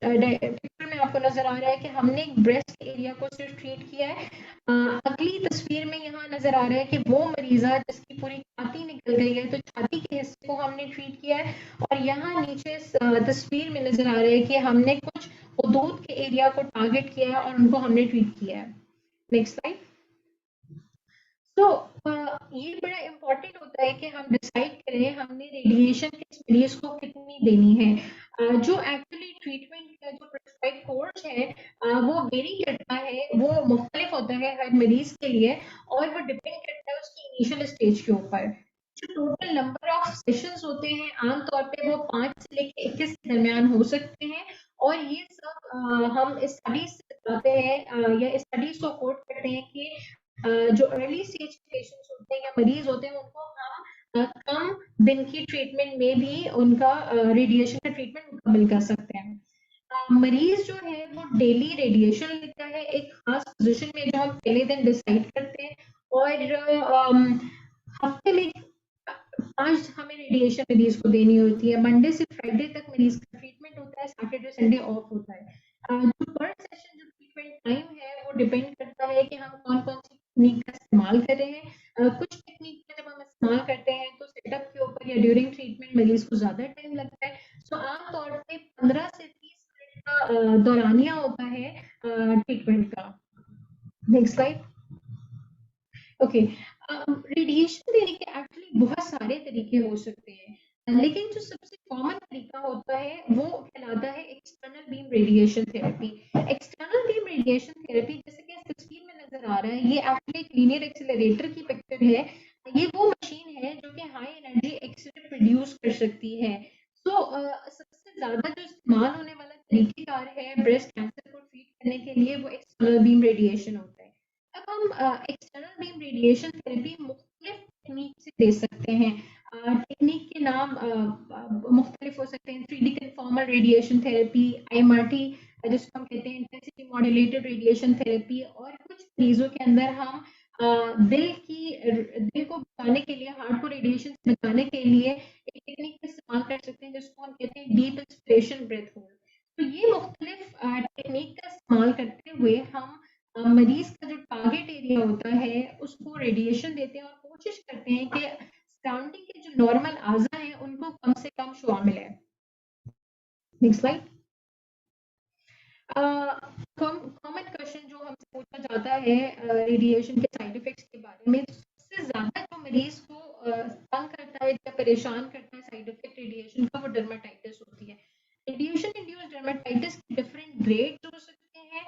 पिक्चर में आपको नजर आ रहा है कि हमने ब्रेस्ट एरिया को सिर्फ ट्रीट किया है। अगली तस्वीर में यहाँ नजर आ रहा है कि वो मरीजा जिसकी पूरी छाती निकल गई है तो छाती के हिस्से को हमने ट्रीट किया है और यहाँ नीचे इस तस्वीर में नजर आ रहा है कि हमने कुछ हुदूद के एरिया को टारगेट किया है और उनको हमने ट्रीट किया है। Next slide. तो ये बड़ा इम्पोर्टेंट होता है कि हम डिसाइड करें हमने रेडिएशन किस मरीज को कितनी देनी है। जो एक्चुअली ट्रीटमेंट का जो प्रिस्क्राइब कोर्स है वो वेरी करता है, वो मुख्तलिफ होता है हर मरीज के लिए और वो डिपेंड करता है उसकी इनिशियल स्टेज के ऊपर। जो टोटल नंबर ऑफ सेशंस होते हैं आमतौर पे वो 5 से लेकर 21 के दरमियान हो सकते हैं और ये सब हम स्टडीज से बताते हैं या स्टडीज को कोट करते हैं कि जो अर्ली स्टेज के पेशेंट्स होते हैं या मरीज होते हैं उनको हम कम दिन की ट्रीटमेंट में भी उनका रेडिएशन का ट्रीटमेंट मुकम्मल कर सकते हैं। मरीज जो है वो डेली रेडिएशन लेता है एक खास पोजीशन में जो हम पहले दिन डिसाइड करते हैं और हफ्ते में 5 हमें रेडिएशन मरीज को देनी होती है। मंडे से फ्राइडे तक मरीज का ट्रीटमेंट होता है, सैटरडे संडे ऑफ होता है। जो पर सेशन जो ट्रीटमेंट टाइम है वो डिपेंड करता है कि हम कौन कौन सी टेक्निक का इस्तेमाल कर रहे हैं। कुछ टेक्निक का जब हम इस्तेमाल करते हैं तो सेटअप के ऊपर या ड्यूरिंग ट्रीटमेंट मरीज को ज्यादा टाइम लगता है। सो आमतौर पे 15 से 30 मिनट का दौरानिया होता है ट्रीटमेंट का। Next slide. ओके, रेडिएशन देने के एक्चुअली बहुत सारे तरीके हो सकते हैं, लेकिन जो सबसे कॉमन तरीका होता है वो कहलाता है external beam radiation therapy. External beam radiation therapy, जैसे कि इस तस्वीर में नजर आ रहा है, ये एक्चुअली एक लीनियर एक्सेलरेटर की पिक्चर है। ये वो मशीन है जो कि हाई एनर्जी एक्सरे प्रोड्यूस कर सकती है। सो सबसे ज्यादा जो इस्तेमाल होने वाला तरीकेकार है ब्रेस्ट कैंसर को ट्रीट करने के लिए वो एक्सटर्नल बीम रेडिएशन होता है। अब हम एक्सटर्नल बीम रेडिएशन थेरेपी मुख्तलिफ टेक्निक से दे सकते हैं। टेक्निक के नाम मुख्तलिफ हो सकते हैं। 3D conformal radiation therapy, IMRT जिसको हम कहते हैं इंटेंसिटी मॉड्यूलेटेड रेडिएशन थेरेपी, और कुछ मरीजों के अंदर हम दिल को बचाने के लिए, हार्ट को रेडिएशन से बचाने के लिए एक टेक्निक का इस्तेमाल कर सकते हैं जिसको हम कहते हैं डीप इंस्पिरेशन ब्रेथ होल्ड। तो ये मुख्तलिफ टेक्निक का इस्तेमाल करते हुए हम मरीज का जो टारगेट एरिया होता है उसको रेडिएशन देते हैं और कोशिश करते हैं कि सराउंडिंग के जो नॉर्मल आज़ा हैं उनको कम से कम शुआ मिले। Next slide. कॉमन क्वेश्चन जो हमसे पूछा जाता है रेडिएशन के साइड इफेक्ट्स के बारे में, सबसे ज्यादा जो मरीज को तंग करता है या परेशान करता है साइड इफेक्ट रेडिएशन का, वो डर्माटाइटिस होती है। रेडिएशन इंड्यूस्ड डर्माटाइटिस के डिफरेंट ग्रेड्स हो सकते हैं।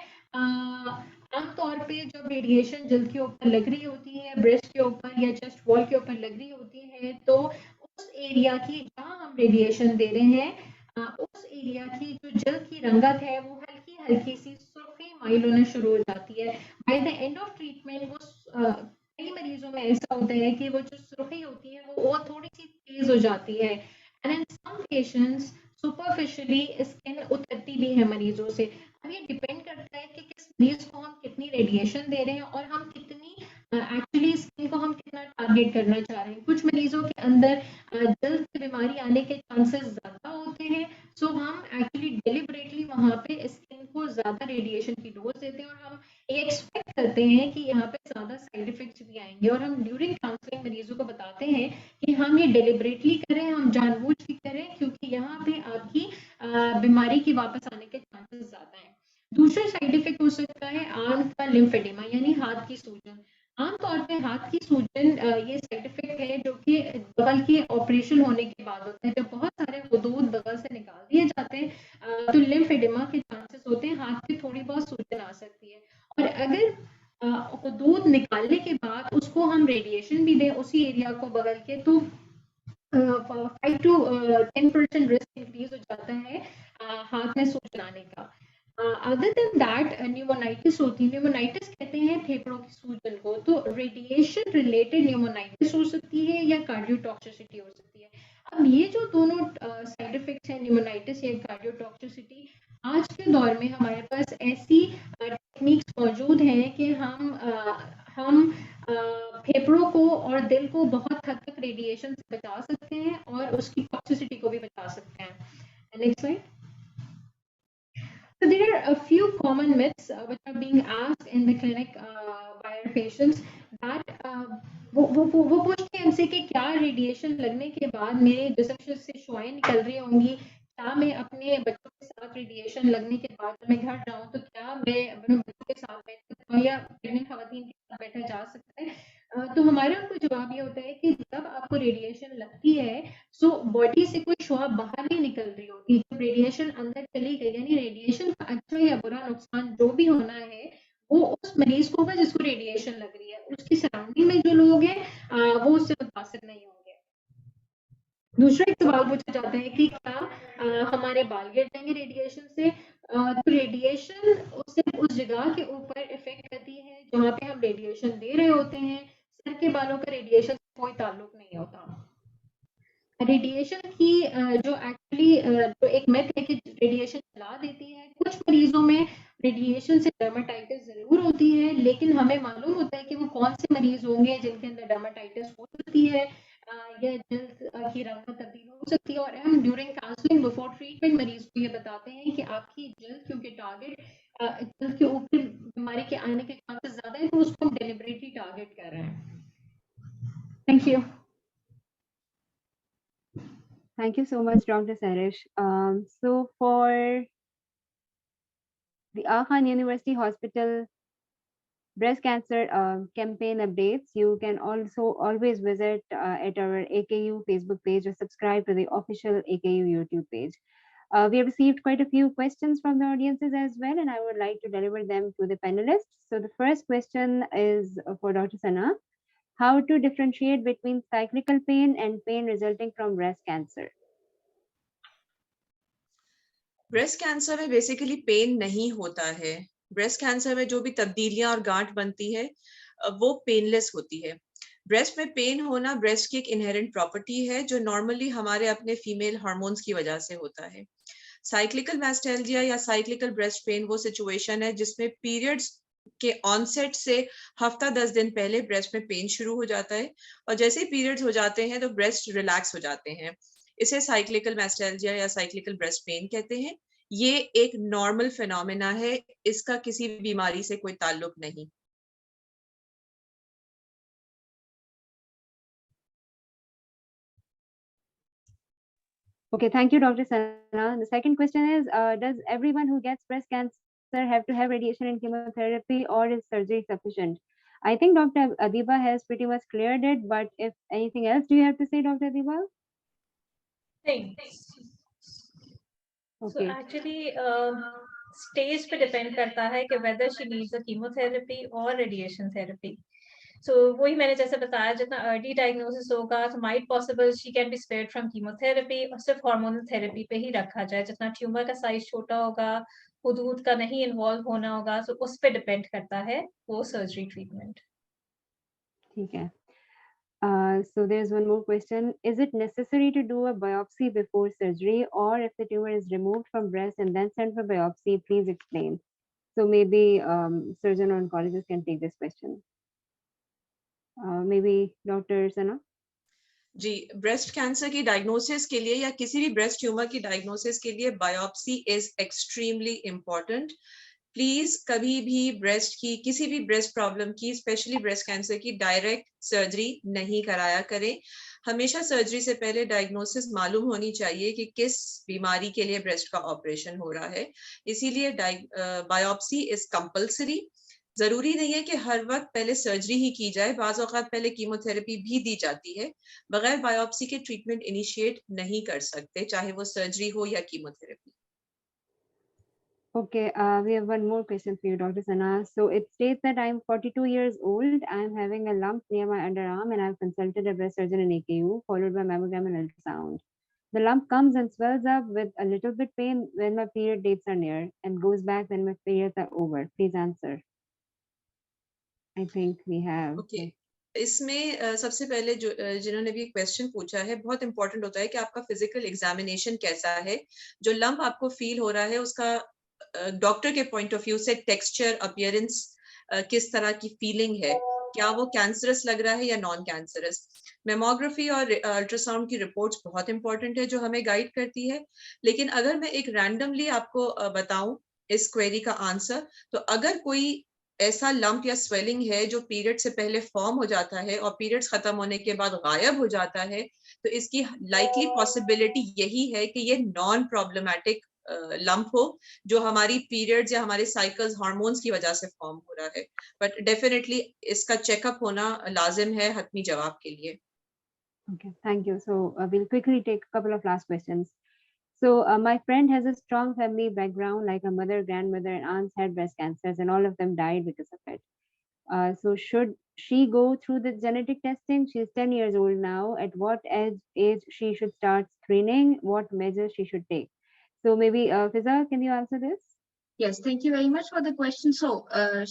आमतौर पे जब रेडिएशन जल्द के ऊपर लग रही होती है, ब्रेस्ट के ऊपर या चेस्ट वॉल के ऊपर लग रही होती है, तो उस एरिया की जहां हम रेडिएशन दे रहे हैं उस एरिया की जो जल्द की रंगत है वो हल्की हल्की सी सुर्खी माइल होना शुरू हो जाती है। By the end of treatment वो कई मरीजों में ऐसा होता है कि वो जो सुर्खी होती है वो और थोड़ी सी तेज हो जाती है। And in some patients superficially skin उतरती भी है मरीजों से। अब ये डिपेंड करता है कि किस मरीज को हम कितनी रेडिएशन दे रहे हैं और हम कितनी एक्चुअली स्किन को हम कितना टारगेट करना चाह रहे हैं। कुछ मरीजों के अंदर जल्द की बीमारी आने के चांसेस ज्यादा होते हैं, सो हम एक्चुअली डेलिबरेटली वहां पे स्किन को ज्यादा रेडिएशन की डोज देते हैं और हम ये एक्सपेक्ट करते हैं कि यहाँ पे ज्यादा साइड इफेक्ट्स भी आएंगे, और हम ड्यूरिंग काउंसलिंग मरीजों को बताते हैं कि हम ये डेलिबरेटली करें, हम जानबूझ के करें, क्योंकि यहाँ पे आपकी बीमारी की वापस आने के चांसेस ज्यादा हैं। दूसरा साइड इफेक्ट हो सकता है आर्म का लिम्फेडेमा, यानी हाथ की सूजन। आमतौर पे हाथ की सूजन ये साइड इफेक्ट है जो कि बगल के ऑपरेशन होने के बाद होता है। जब बहुत सारे हुदूद बगल से निकाल दिए जाते हैं तो लिम्फेडेमा के चांसेस होते हैं, हाथ पे थोड़ी बहुत सूजन आ सकती है। और अगर हुदूद निकालने के बाद उसको हम रेडिएशन भी दें उसी एरिया को बगल के, तो 5 to 10% रिस्क इंक्रीज हो जाता है हाथ में सूजन आने का। अदर देन दैट न्यूमोनाइटिस होती है। न्यूमोनाइटिस कहते हैं फेफड़ों की सूजन को, तो रेडिएशन रिलेटेड न्यूमोनाइटिस हो सकती है या कार्डियोटॉक्सिसिटी हो सकती है। अब ये जो दोनों साइड इफेक्ट्स हैं, न्यूमोनाइटिस या कार्डियोटॉक्सिसिटी, आज के दौर में हमारे पास ऐसी टेक्निक्स मौजूद हैं कि हम फेफड़ों को और दिल को बहुत हद तक रेडिएशन से बचा सकते हैं और उसकी टॉक्सिसिटी को भी बचा सकते हैं। Next slide. So there are a few common myths which are being asked in the clinic by our patients that वो पूछते हैं हमसे कि क्या रेडिएशन लगने के बाद मेरे जिस्म से शुआएं निकल रही होंगी, क्या मैं अपने बच्चों के साथ रेडिएशन लगने के बाद जब मैं घर जाऊं तो क्या मैं अपने बच्चों के साथ बैठ सकता हूं या प्रेग्नेंट खवातीन के साथ बैठा जा सकता है। तो हमारा आपको जवाब ये होता है कि जब आपको रेडिएशन लगती है सो बॉडी से कोई शुआ बाहर नहीं निकल रही होती। जब रेडिएशन अंदर चली गई, यानी रेडिएशन का अच्छा या बुरा नुकसान जो भी होना है वो उस मरीज को होगा जिसको रेडिएशन लग रही है, उसकी सराउंडिंग में जो लोग हैं वो उससे मुतासिर नहीं होंगे। दूसरा एक सवाल पूछा जाता है कि क्या हमारे बाल गिर जाएंगे रेडिएशन से। तो रेडिएशन सिर्फ उस जगह के ऊपर इफेक्ट करती है जहाँ पे हम रेडिएशन दे रहे होते हैं, सर के बालों का रेडिएशन से कोई ताल्लुक नहीं होता। रेडिएशन की जो एक्चुअली जो एक मिथ है कि रेडिएशन जला देती है, कुछ मरीजों में रेडिएशन से डर्माटाइटिस जरूर होती है, लेकिन हमें मालूम होता है कि वो कौन से मरीज होंगे जिनके अंदर डर्माटाइटिस हो सकती है या जल्द की रंगत तब्दील हो सकती है। और हम ड्यूरिंग काउंसलिंग बिफोर ट्रीटमेंट मरीज को ये बताते हैं कि आपकी जल्द क्योंकि टारगेट जल्द के ऊपर बीमारी के आने के चांसेस ज्यादा है, तो उसको हम डेलिबरेटली टारगेट कर रहे हैं। Thank you. Thank you so much, Dr. Sarish. So for the Aga Khan University Hospital, breast cancer campaign updates, you can also always visit at our AKU Facebook page or subscribe to the official AKU YouTube page. We have received quite a few questions from the audiences as well, and I would like to deliver them to the panelists. So the first question is for Dr. Sana. How to differentiate between cyclical pain and pain resulting from breast cancer? Breast cancer में basically pen नहीं होता है। Breast cancer में जो भी तब्दीलियां और गांठ बनती है वो पेनलेस होती है। ब्रेस्ट में पेन होना ब्रेस्ट की एक इनहेरेंट प्रॉपर्टी है जो नॉर्मली हमारे अपने फीमेल हार्मोन्स की वजह से होता है। साइक्लिकल मैस्टेल्जिया या साइक्लिकल ब्रेस्ट पेन वो सिचुएशन है जिसमें पीरियड्स के ऑनसेट से हफ्ता 10 दिन पहले ब्रेस्ट में पेन शुरू हो जाता है और जैसे ही पीरियड्स हो जाते हैं तो ब्रेस्ट रिलैक्स हो जाते हैं। इसे साइक्लिकल मैस्टेल्जिया या साइक्लिकल ब्रेस्ट पेन कहते हैं। ये एक नॉर्मल फिनोमेना है, इसका किसी बीमारी से कोई ताल्लुक नहीं। Okay, thank you, Dr. Sana. The second question is, does everyone who gets breast cancer have to have radiation and chemotherapy, or is surgery sufficient? I think Dr. Adiba has pretty much cleared it, but if anything else, do you have to say, Dr. Adiba? Thanks. So Okay. actually, stage पे depend करता है कि whether she needs a chemotherapy or radiation therapy. So वही मैंने जैसे बताया जितना early diagnosis होगा तो might possible she can be spared from chemotherapy और सिर्फ hormonal therapy पे ही रखा जाए। जितना tumor का size छोटा होगा, हुदूद का नहीं involve होना होगा, so उस पे depend करता है वो surgery treatment. ठीक है. So there's one more question. Is it necessary to do a biopsy before surgery, or if the tumor is removed from breast and then sent for biopsy, please explain. So maybe surgeon or oncologist can take this question. Maybe Dr. Sana? Ji, breast cancer की diagnosis के लिए या किसी भी breast tumour की diagnosis के लिए biopsy is extremely important. Please कभी भी ब्रेस्ट की किसी भी ब्रेस्ट प्रॉब्लम की स्पेशली ब्रेस्ट कैंसर की डायरेक्ट सर्जरी नहीं कराया करें। हमेशा सर्जरी से पहले डायग्नोसिस मालूम होनी चाहिए कि किस बीमारी के लिए ब्रेस्ट का ऑपरेशन हो रहा है, इसीलिए बायोप्सी इज कंपल्सरी। जरूरी नहीं है कि हर वक्त पहले सर्जरी ही की जाए, बाज़ औक़ात पहले कीमोथेरेपी भी दी जाती है। बगैर बायोप्सी के ट्रीटमेंट इनिशिएट नहीं कर सकते, चाहे वो सर्जरी हो या chemotherapy. Okay, we have one more question for you, Dr. Sana. So it states that I'm 42 years old. I'm having a lump near my underarm, and I've consulted a breast surgeon in AKU, followed by mammogram and ultrasound. The lump comes and swells up with a little bit pain when my period dates are near, and goes back when my periods are over. Please answer. I think we have. Okay. इसमें सबसे पहले जो जिन्होंने भी question पूछा है, बहुत important होता है कि आपका फिजिकल एग्जामिनेशन कैसा है। जो लंप आपको फील हो रहा है उसका डॉक्टर के पॉइंट ऑफ व्यू से टेक्सचर, अपीयरेंस, किस तरह की फीलिंग है, क्या वो कैंसरस लग रहा है या नॉन कैंसरस। मेमोग्राफी और अल्ट्रासाउंड की रिपोर्ट्स बहुत इंपॉर्टेंट है जो हमें गाइड करती है। लेकिन अगर मैं एक रैंडमली आपको बताऊं इस क्वेरी का आंसर, तो अगर कोई ऐसा लंप या स्वेलिंग है जो पीरियड से पहले फॉर्म हो जाता है और पीरियड्स खत्म होने के बाद गायब हो जाता है, तो इसकी लाइकली पॉसिबिलिटी यही है कि ये नॉन प्रॉब्लमैटिक लंप हो जो हमारी पीरियड्स या हमारे साइकिल्स हार्मोन्स की वजह से फॉर्म हो रहा है। बट डेफिनेटली इसका चेकअप होना लाजिम है हतमी जवाब के लिए। Okay, thank you. So we'll quickly take a couple of last questions. So my friend has a strong family background, like her mother, grandmother, and aunts had breast cancers, and all of them died because of it. So should she go through the genetic testing? She's 10 years old now. At what age she should start screening? What measures she should take? So maybe Fiza, can you answer this? Yes, thank you very much for the question. So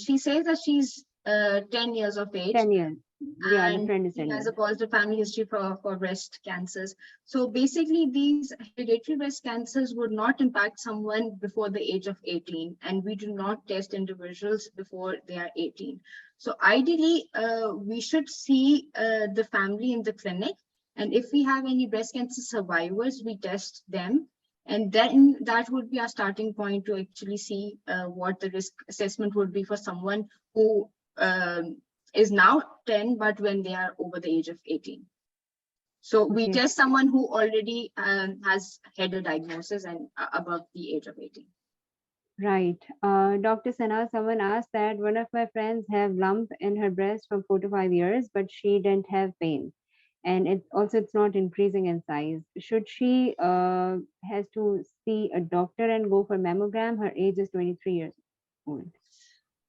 she says that she's 10 years of age. 10 years. Yeah, the And friend is she 10 has years. a positive family history for breast cancers. So basically, these hereditary breast cancers would not impact someone before the age of 18, and we do not test individuals before they are 18. So ideally, we should see the family in the clinic, and if we have any breast cancer survivors, we test them. And then that would be our starting point to actually see what the risk assessment would be for someone who is now 10, but when they are over the age of 18. So we Okay. test someone who already has had a diagnosis and above the age of 18. Right. Dr. Sana, someone asked that one of my friends have lump in her breast for 4 to 5 years, but she didn't have pain. And it's not increasing in size. Should she has to see a doctor and go for mammogram? Her age is 23 years old.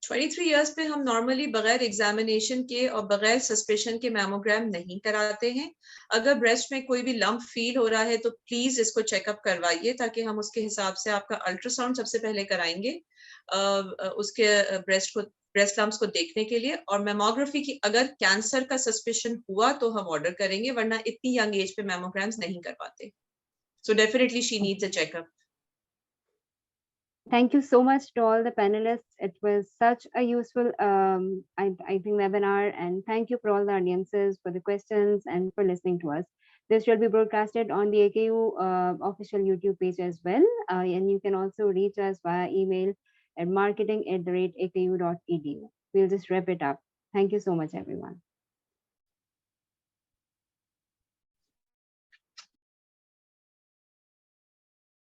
23 years पे हम normally बगैर examination के और बगैर suspicion के mammogram नहीं कराते हैं। अगर ब्रेस्ट में कोई भी लंप फील हो रहा है तो प्लीज इसको चेकअप करवाइए, ताकि हम उसके हिसाब से आपका अल्ट्रासाउंड सबसे पहले कराएंगे उसके ब्रेस्ट लम्प्स को देखने के लिए, और मैमोग्राफी की अगर कैंसर का सस्पेशन हुआ तो हम ऑर्डर करेंगे, वरना इतनी यंग एज पे मैमोग्राम्स नहीं करवाते। So definitely she needs a checkup. Thank you so much to all the panelists. It was such a useful, I think, webinar. And thank you for all the audiences for the questions and for listening to us. This will be broadcasted on the AKU official YouTube page as well. And you can also reach us via email at marketing@aku.edu. We'll just wrap it up. Thank you so much, everyone.